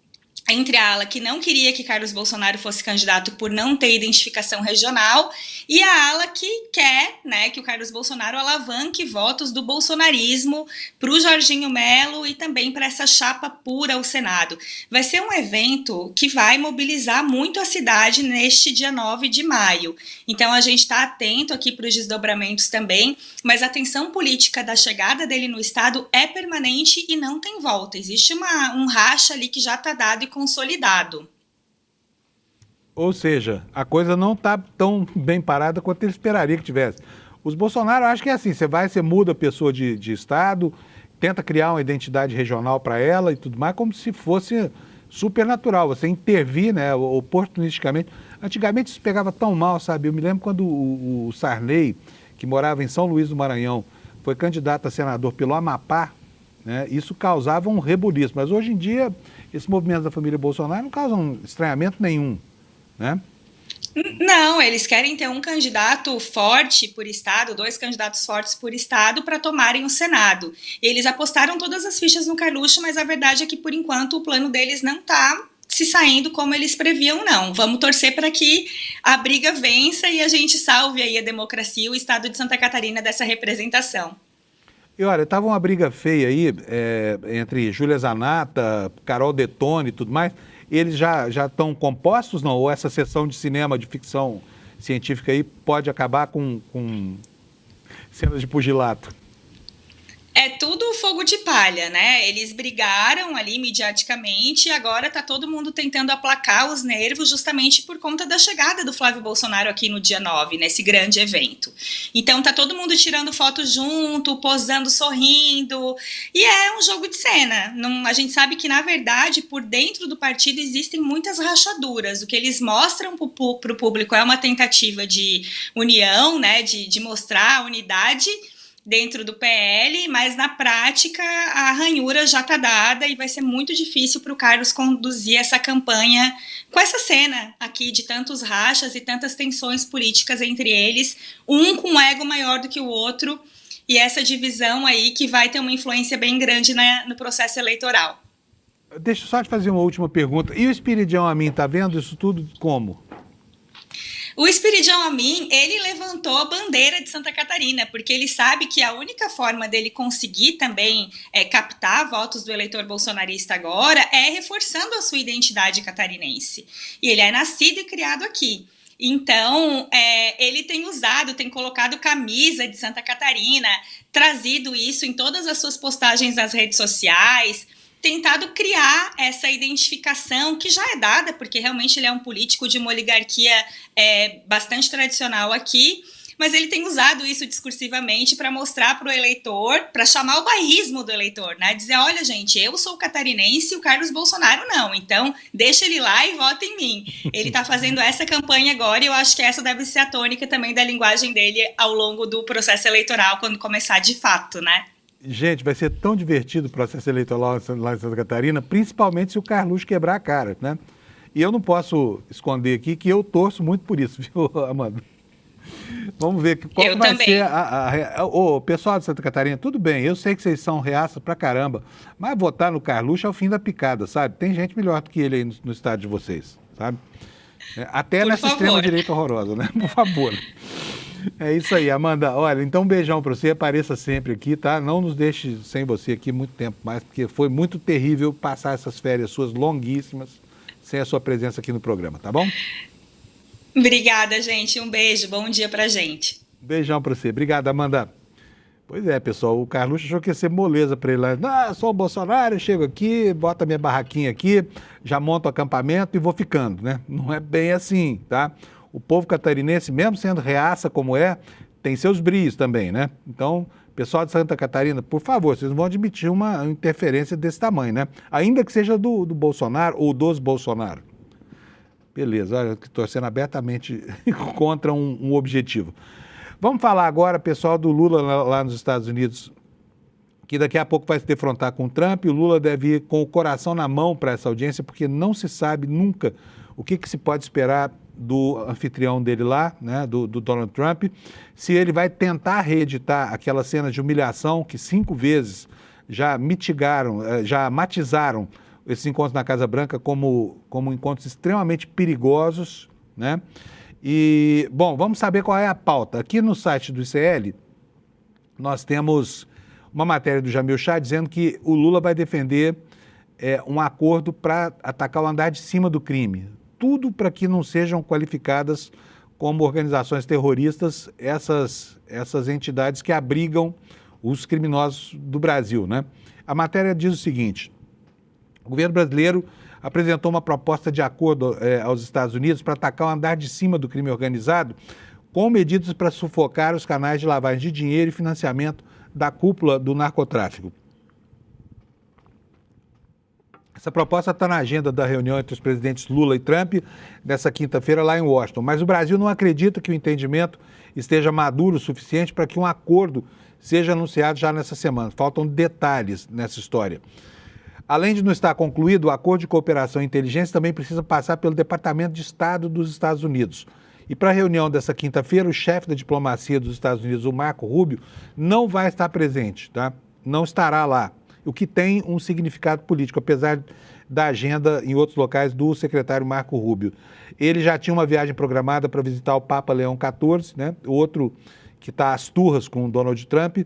entre a ala que não queria que Carlos Bolsonaro fosse candidato por não ter identificação regional e a ala que quer, né, que o Carlos Bolsonaro alavanque votos do bolsonarismo para o Jorginho Melo e também para essa chapa pura ao Senado. Vai ser um evento que vai mobilizar muito a cidade neste dia 9 de maio. Então a gente está atento aqui para os desdobramentos também, mas a tensão política da chegada dele no estado é permanente e não tem volta. Existe um racha ali que já está dado e consolidado. Ou seja, a coisa não está tão bem parada quanto ele esperaria que tivesse. Os Bolsonaro, acho que é assim, você muda a pessoa de estado, tenta criar uma identidade regional para ela e tudo mais, como se fosse supernatural, você intervir, né, oportunisticamente. Antigamente isso pegava tão mal, sabe? Eu me lembro quando o Sarney, que morava em São Luís do Maranhão, foi candidato a senador pelo Amapá, né, isso causava um rebuliço. Mas hoje em dia, esses movimentos da família Bolsonaro não causam estranhamento nenhum, né? Não, eles querem ter um candidato forte por estado, 2 candidatos fortes por estado para tomarem o Senado. Eles apostaram todas as fichas no Carluxo, mas a verdade é que, por enquanto, o plano deles não está se saindo como eles previam, não. Vamos torcer para que a briga vença e a gente salve aí a democracia e o estado de Santa Catarina dessa representação. E olha, estava uma briga feia aí entre Júlia Zanata, Carol Detone e tudo mais. Eles já estão compostos, não? Ou essa sessão de cinema, de ficção científica aí pode acabar com cenas de pugilato? É tudo fogo de palha, né? Eles brigaram ali mediaticamente e agora tá todo mundo tentando aplacar os nervos justamente por conta da chegada do Flávio Bolsonaro aqui no dia 9, nesse grande evento. Então tá todo mundo tirando foto junto, posando, sorrindo, e é um jogo de cena. A gente sabe que, na verdade, por dentro do partido existem muitas rachaduras. O que eles mostram pro público é uma tentativa de união, né? De mostrar a unidade dentro do PL, mas na prática a ranhura já está dada e vai ser muito difícil para o Carlos conduzir essa campanha com essa cena aqui de tantos rachas e tantas tensões políticas entre eles, um com um ego maior do que o outro, e essa divisão aí que vai ter uma influência bem grande no processo eleitoral. Deixa eu só te fazer uma última pergunta. E o Espiridião Amin, tá vendo isso tudo como? O Espiridião Amin, ele levantou a bandeira de Santa Catarina, porque ele sabe que a única forma dele conseguir também captar votos do eleitor bolsonarista agora é reforçando a sua identidade catarinense. E ele é nascido e criado aqui. Então, ele tem colocado camisa de Santa Catarina, trazido isso em todas as suas postagens nas redes sociais, tentado criar essa identificação que já é dada, porque realmente ele é um político de uma oligarquia bastante tradicional aqui, mas ele tem usado isso discursivamente para mostrar para o eleitor, para chamar o bairrismo do eleitor, né? Dizer, olha, gente, eu sou catarinense e o Carlos Bolsonaro não, então deixa ele lá e vota em mim. Ele está fazendo essa campanha agora e eu acho que essa deve ser a tônica também da linguagem dele ao longo do processo eleitoral, quando começar de fato, né? Gente, vai ser tão divertido o processo eleitoral lá em Santa Catarina, principalmente se o Carluxo quebrar a cara, né? E eu não posso esconder aqui que eu torço muito por isso, viu, Amanda? Vamos ver qual vai ser o pessoal de Santa Catarina. Tudo bem, eu sei que vocês são reaças pra caramba, mas votar no Carluxo é o fim da picada, sabe? Tem gente melhor do que ele aí no estado de vocês, sabe? Até nessa extrema-direita horrorosa, né? Por favor. É isso aí, Amanda. Olha, então um beijão para você, apareça sempre aqui, tá? Não nos deixe sem você aqui muito tempo mais, porque foi muito terrível passar essas férias suas longuíssimas sem a sua presença aqui no programa, tá bom? Obrigada, gente. Um beijo, bom dia pra gente. Beijão para você. Obrigado, Amanda. Pois é, pessoal, o Carluxo achou que ia ser moleza para ele lá. Não, sou o Bolsonaro, eu chego aqui, boto a minha barraquinha aqui, já monto o acampamento e vou ficando, né? Não é bem assim, tá? O povo catarinense, mesmo sendo reaça como tem seus brios também, né? Então, pessoal de Santa Catarina, por favor, vocês não vão admitir uma interferência desse tamanho, né? Ainda que seja do Bolsonaro ou dos Bolsonaro. Beleza, olha, torcendo abertamente contra um objetivo. Vamos falar agora, pessoal, do Lula lá nos Estados Unidos, que daqui a pouco vai se defrontar com o Trump. O Lula deve ir com o coração na mão para essa audiência, porque não se sabe nunca o que se pode esperar do anfitrião dele lá, né, do Donald Trump, se ele vai tentar reeditar aquela cena de humilhação que 5 vezes já matizaram esses encontros na Casa Branca como encontros extremamente perigosos, né? E, bom, vamos saber qual é a pauta. Aqui no site do ICL, nós temos uma matéria do Jamil Chá dizendo que o Lula vai defender um acordo para atacar o andar de cima do crime. Tudo para que não sejam qualificadas como organizações terroristas essas entidades que abrigam os criminosos do Brasil, né? A matéria diz o seguinte: o governo brasileiro apresentou uma proposta de acordo aos Estados Unidos para atacar o andar de cima do crime organizado com medidas para sufocar os canais de lavagem de dinheiro e financiamento da cúpula do narcotráfico. Essa proposta está na agenda da reunião entre os presidentes Lula e Trump nessa quinta-feira lá em Washington, mas o Brasil não acredita que o entendimento esteja maduro o suficiente para que um acordo seja anunciado já nessa semana. Faltam detalhes nessa história. Além de não estar concluído, o acordo de cooperação e inteligência também precisa passar pelo Departamento de Estado dos Estados Unidos. E para a reunião dessa quinta-feira, o chefe da diplomacia dos Estados Unidos, o Marco Rubio, não vai estar presente, tá? Não estará lá, o que tem um significado político, apesar da agenda em outros locais do secretário Marco Rubio. Ele já tinha uma viagem programada para visitar o Papa Leão XIV, né? Outro que está às turras com o Donald Trump.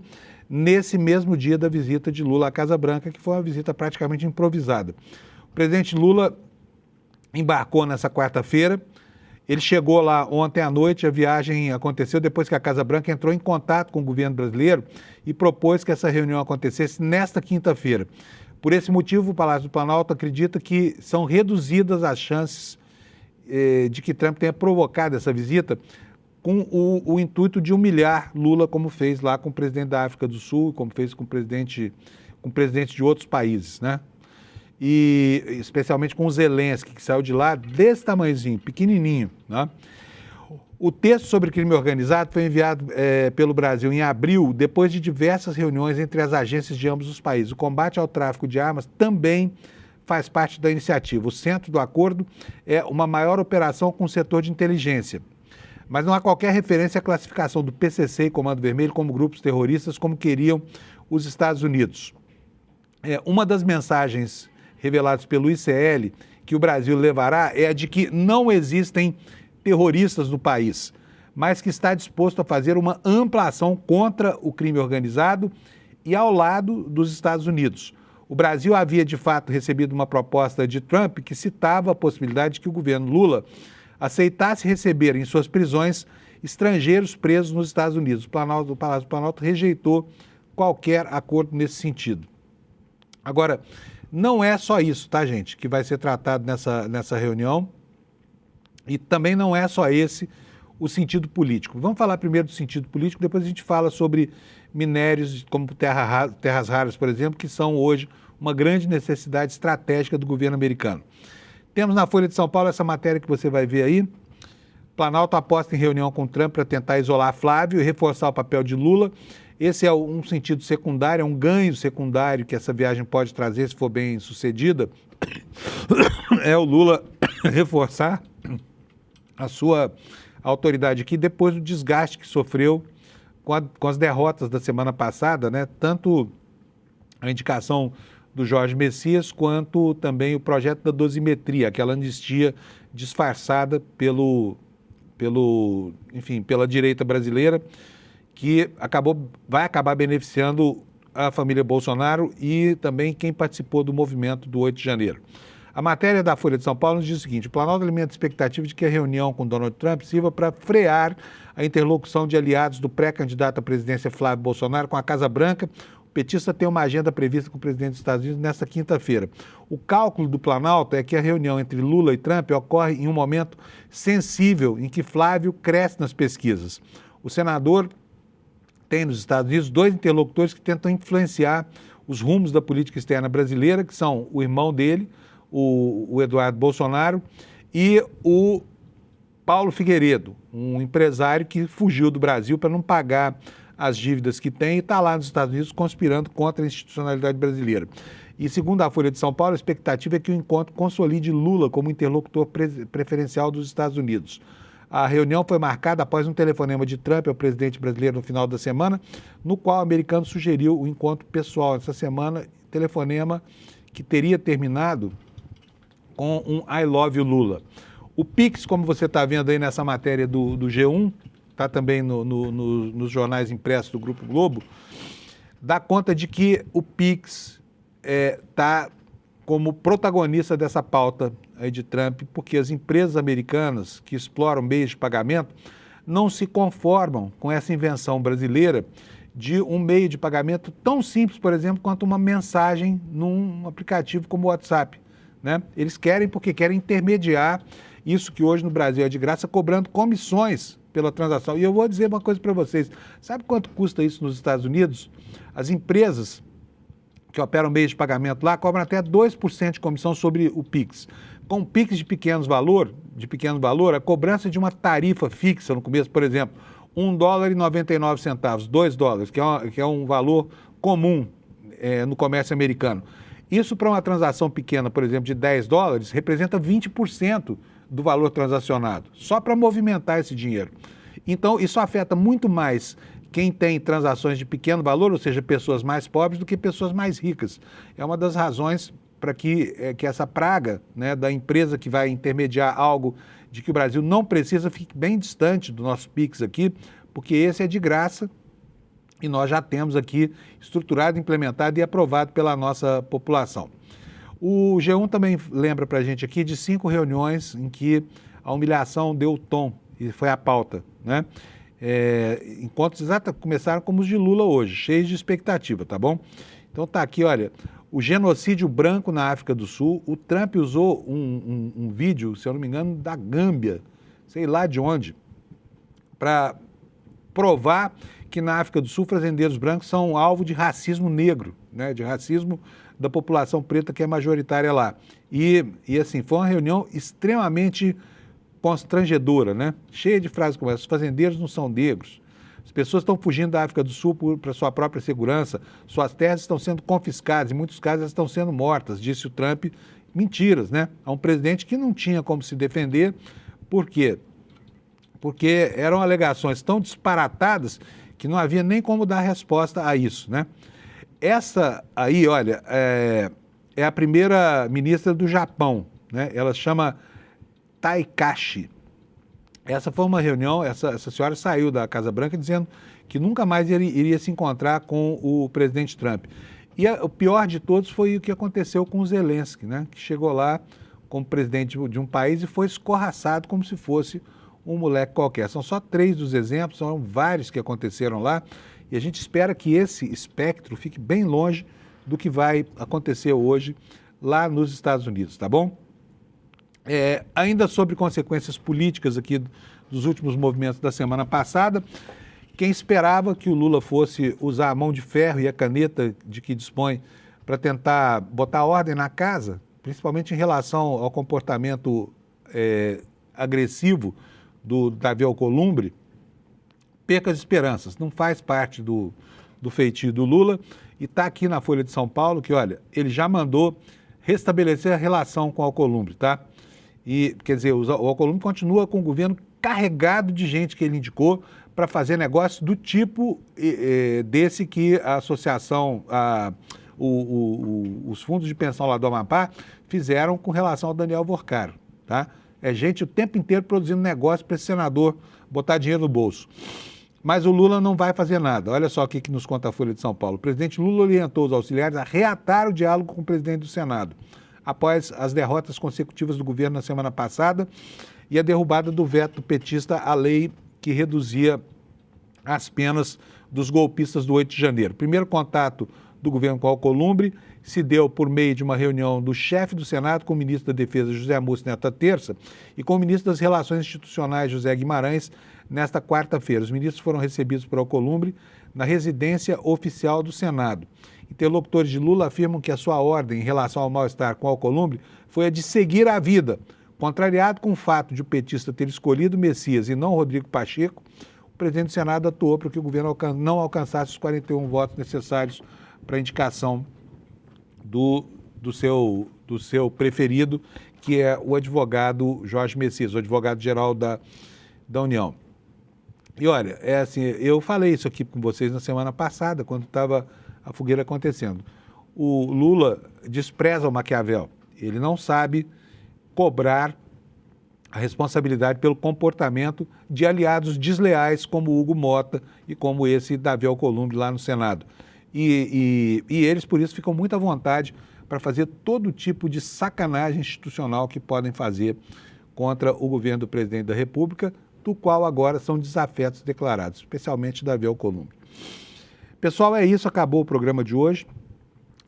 nesse mesmo dia da visita de Lula à Casa Branca, que foi uma visita praticamente improvisada. O presidente Lula embarcou nessa quarta-feira, ele chegou lá ontem à noite, a viagem aconteceu depois que a Casa Branca entrou em contato com o governo brasileiro e propôs que essa reunião acontecesse nesta quinta-feira. Por esse motivo, o Palácio do Planalto acredita que são reduzidas as chances de que Trump tenha provocado essa visita com o intuito de humilhar Lula, como fez lá com o presidente da África do Sul, como fez com presidentes de outros países, né? E especialmente com o Zelensky, que saiu de lá desse tamanhozinho, pequenininho, né? O texto sobre crime organizado foi enviado pelo Brasil em abril, depois de diversas reuniões entre as agências de ambos os países. O combate ao tráfico de armas também faz parte da iniciativa. O centro do acordo é uma maior operação com o setor de inteligência. Mas não há qualquer referência à classificação do PCC e Comando Vermelho como grupos terroristas, como queriam os Estados Unidos. Uma das mensagens reveladas pelo ICL que o Brasil levará é a de que não existem terroristas no país, mas que está disposto a fazer uma ampla ação contra o crime organizado e ao lado dos Estados Unidos. O Brasil havia, de fato, recebido uma proposta de Trump que citava a possibilidade de que o governo Lula aceitasse receber em suas prisões estrangeiros presos nos Estados Unidos. O Palácio do Planalto rejeitou qualquer acordo nesse sentido. Agora, não é só isso, tá, gente, que vai ser tratado nessa reunião. E também não é só esse o sentido político. Vamos falar primeiro do sentido político, depois a gente fala sobre minérios como terras raras, por exemplo, que são hoje uma grande necessidade estratégica do governo americano. Temos na Folha de São Paulo essa matéria que você vai ver aí. Planalto aposta em reunião com Trump para tentar isolar Flávio e reforçar o papel de Lula. Esse é um sentido secundário, é um ganho secundário que essa viagem pode trazer se for bem sucedida. É o Lula reforçar a sua autoridade aqui depois do desgaste que sofreu com as derrotas da semana passada, né? Tanto a indicação do Jorge Messias quanto também o projeto da dosimetria, aquela anistia disfarçada pela direita brasileira, que vai acabar beneficiando a família Bolsonaro e também quem participou do movimento do 8 de janeiro. A matéria da Folha de São Paulo nos diz o seguinte: o Planalto alimenta a expectativa de que a reunião com Donald Trump sirva para frear a interlocução de aliados do pré-candidato à presidência Flávio Bolsonaro com a Casa Branca. O petista tem uma agenda prevista com o presidente dos Estados Unidos nesta quinta-feira. O cálculo do Planalto é que a reunião entre Lula e Trump ocorre em um momento sensível em que Flávio cresce nas pesquisas. O senador tem nos Estados Unidos dois interlocutores que tentam influenciar os rumos da política externa brasileira, que são o irmão dele, o Eduardo Bolsonaro, e o Paulo Figueiredo, um empresário que fugiu do Brasil para não pagar as dívidas que tem e está lá nos Estados Unidos conspirando contra a institucionalidade brasileira. E segundo a Folha de São Paulo, a expectativa é que o encontro consolide Lula como interlocutor preferencial dos Estados Unidos. A reunião foi marcada após um telefonema de Trump ao presidente brasileiro no final da semana, no qual o americano sugeriu o encontro pessoal essa semana, telefonema que teria terminado com um I love you, Lula. O Pix, como você está vendo aí nessa matéria do G1, está também nos jornais impressos do Grupo Globo, dá conta de que o Pix está como protagonista dessa pauta aí de Trump, porque as empresas americanas que exploram meios de pagamento não se conformam com essa invenção brasileira de um meio de pagamento tão simples, por exemplo, quanto uma mensagem num aplicativo como o WhatsApp, né? Eles querem porque querem intermediar isso que hoje no Brasil é de graça, cobrando comissões pela transação. E eu vou dizer uma coisa para vocês, sabe quanto custa isso nos Estados Unidos? As empresas que operam meios de pagamento lá cobram até 2% de comissão sobre o Pix. Com o Pix de pequeno valor, a cobrança de uma tarifa fixa no começo, por exemplo, $1,99, $2, que é um valor comum no comércio americano. Isso para uma transação pequena, por exemplo, de $10, representa 20% do valor transacionado, só para movimentar esse dinheiro. Então, isso afeta muito mais quem tem transações de pequeno valor, ou seja, pessoas mais pobres, do que pessoas mais ricas. É uma das razões para que essa praga, né, da empresa que vai intermediar algo de que o Brasil não precisa, fique bem distante do nosso Pix aqui, porque esse é de graça e nós já temos aqui estruturado, implementado e aprovado pela nossa população. O G1 também lembra para a gente aqui de 5 reuniões em que a humilhação deu o tom e foi a pauta, né? Encontros começaram como os de Lula hoje, cheios de expectativa, tá bom? Então tá aqui, olha, o genocídio branco na África do Sul. O Trump usou um vídeo, se eu não me engano, da Gâmbia, sei lá de onde, para provar que na África do Sul fazendeiros brancos são alvo de racismo negro, né, de racismo da população preta que é majoritária lá. E assim, foi uma reunião extremamente constrangedora, né? Cheia de frases como essa: os fazendeiros não são negros, as pessoas estão fugindo da África do Sul para sua própria segurança, suas terras estão sendo confiscadas, em muitos casos elas estão sendo mortas, disse o Trump. Mentiras, né? A um presidente que não tinha como se defender. Por quê? Porque eram alegações tão disparatadas que não havia nem como dar resposta a isso, né? Essa aí, olha, é a primeira ministra do Japão, né? Ela chama Taikashi. Essa foi uma reunião, essa senhora saiu da Casa Branca dizendo que nunca mais iria se encontrar com o presidente Trump. E o pior de todos foi o que aconteceu com o Zelensky, né? Que chegou lá como presidente de um país e foi escorraçado como se fosse um moleque qualquer. São só 3 dos exemplos, são vários que aconteceram lá, e a gente espera que esse espectro fique bem longe do que vai acontecer hoje lá nos Estados Unidos, tá bom? Ainda sobre consequências políticas aqui dos últimos movimentos da semana passada, quem esperava que o Lula fosse usar a mão de ferro e a caneta de que dispõe para tentar botar ordem na casa, principalmente em relação ao comportamento agressivo do Davi Alcolumbre, perca as esperanças. Não faz parte do feitio do Lula, e está aqui na Folha de São Paulo que, olha, ele já mandou restabelecer a relação com o Alcolumbre, tá? E, quer dizer, o Alcolumbre continua com o governo carregado de gente que ele indicou para fazer negócio do tipo desse que a associação, os fundos de pensão lá do Amapá fizeram com relação ao Daniel Vorcaro, tá? É gente o tempo inteiro produzindo negócio para esse senador botar dinheiro no bolso. Mas o Lula não vai fazer nada. Olha só o que nos conta a Folha de São Paulo. O presidente Lula orientou os auxiliares a reatar o diálogo com o presidente do Senado, após as derrotas consecutivas do governo na semana passada e a derrubada do veto petista à lei que reduzia as penas dos golpistas do 8 de janeiro. O primeiro contato do governo com o Alcolumbre se deu por meio de uma reunião do chefe do Senado com o ministro da Defesa, José Múcio, nesta terça, e com o ministro das Relações Institucionais, José Guimarães, nesta quarta-feira. Os ministros foram recebidos por Alcolumbre na residência oficial do Senado. Interlocutores de Lula afirmam que a sua ordem em relação ao mal-estar com Alcolumbre foi a de seguir a vida. Contrariado com o fato de o petista ter escolhido Messias e não Rodrigo Pacheco, o presidente do Senado atuou para que o governo não alcançasse os 41 votos necessários para a indicação do seu preferido, que é o advogado Jorge Messias, o advogado-geral da União. E olha, assim, eu falei isso aqui com vocês na semana passada, quando estava a fogueira acontecendo. O Lula despreza o Maquiavel. Ele não sabe cobrar a responsabilidade pelo comportamento de aliados desleais como Hugo Mota e como esse Davi Alcolumbre lá no Senado. E eles, por isso, ficam muito à vontade para fazer todo tipo de sacanagem institucional que podem fazer contra o governo do presidente da República, do qual agora são desafetos declarados, especialmente Davi Alcolumbre. Pessoal, é isso, acabou o programa de hoje.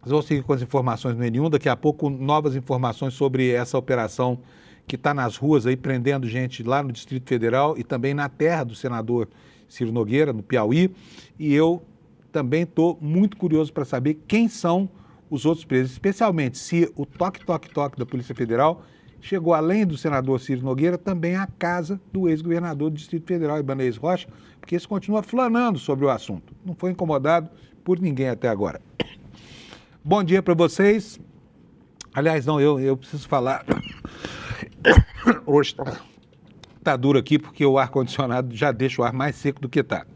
Nós vamos seguir com as informações no N1, daqui a pouco novas informações sobre essa operação que está nas ruas aí, prendendo gente lá no Distrito Federal e também na terra do senador Ciro Nogueira, no Piauí, e eu também estou muito curioso para saber quem são os outros presos, especialmente se o toque-toque-toque da Polícia Federal chegou, além do senador Ciro Nogueira, também à casa do ex-governador do Distrito Federal, Ibanez Rocha, porque esse continua flanando sobre o assunto. Não foi incomodado por ninguém até agora. Bom dia para vocês. Aliás, não, eu preciso falar. Hoje está duro aqui porque o ar-condicionado já deixa o ar mais seco do que está.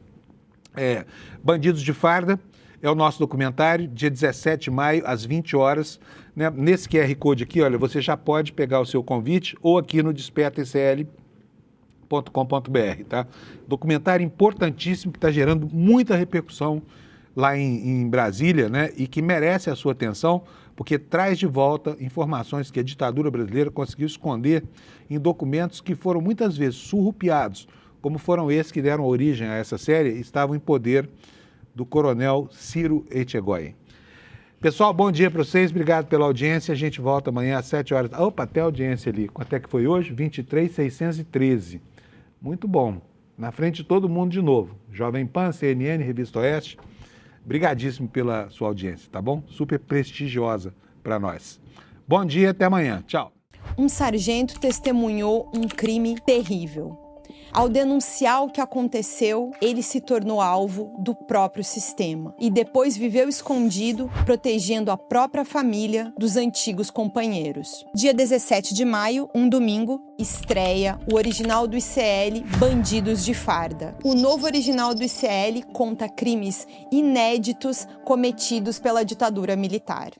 Bandidos de Farda é o nosso documentário, dia 17 de maio, às 20 horas. Né? Nesse QR Code aqui, olha, você já pode pegar o seu convite ou aqui no despertatcl.com.br tá? Documentário importantíssimo que está gerando muita repercussão lá em Brasília, né? E que merece a sua atenção, porque traz de volta informações que a ditadura brasileira conseguiu esconder em documentos que foram muitas vezes surrupiados, como foram esses que deram origem a essa série, estavam em poder do coronel Ciro Etchegoyen. Pessoal, bom dia para vocês, obrigado pela audiência, a gente volta amanhã às 7 horas. Opa, até a audiência ali, quanto é que foi hoje? 23.613. Muito bom, na frente de todo mundo de novo. Jovem Pan, CNN, Revista Oeste, brigadíssimo pela sua audiência, tá bom? Super prestigiosa para nós. Bom dia, até amanhã, tchau. Um sargento testemunhou um crime terrível. Ao denunciar o que aconteceu, ele se tornou alvo do próprio sistema e depois viveu escondido, protegendo a própria família dos antigos companheiros. Dia 17 de maio, um domingo, estreia o original do ICL, Bandidos de Farda. O novo original do ICL conta crimes inéditos cometidos pela ditadura militar.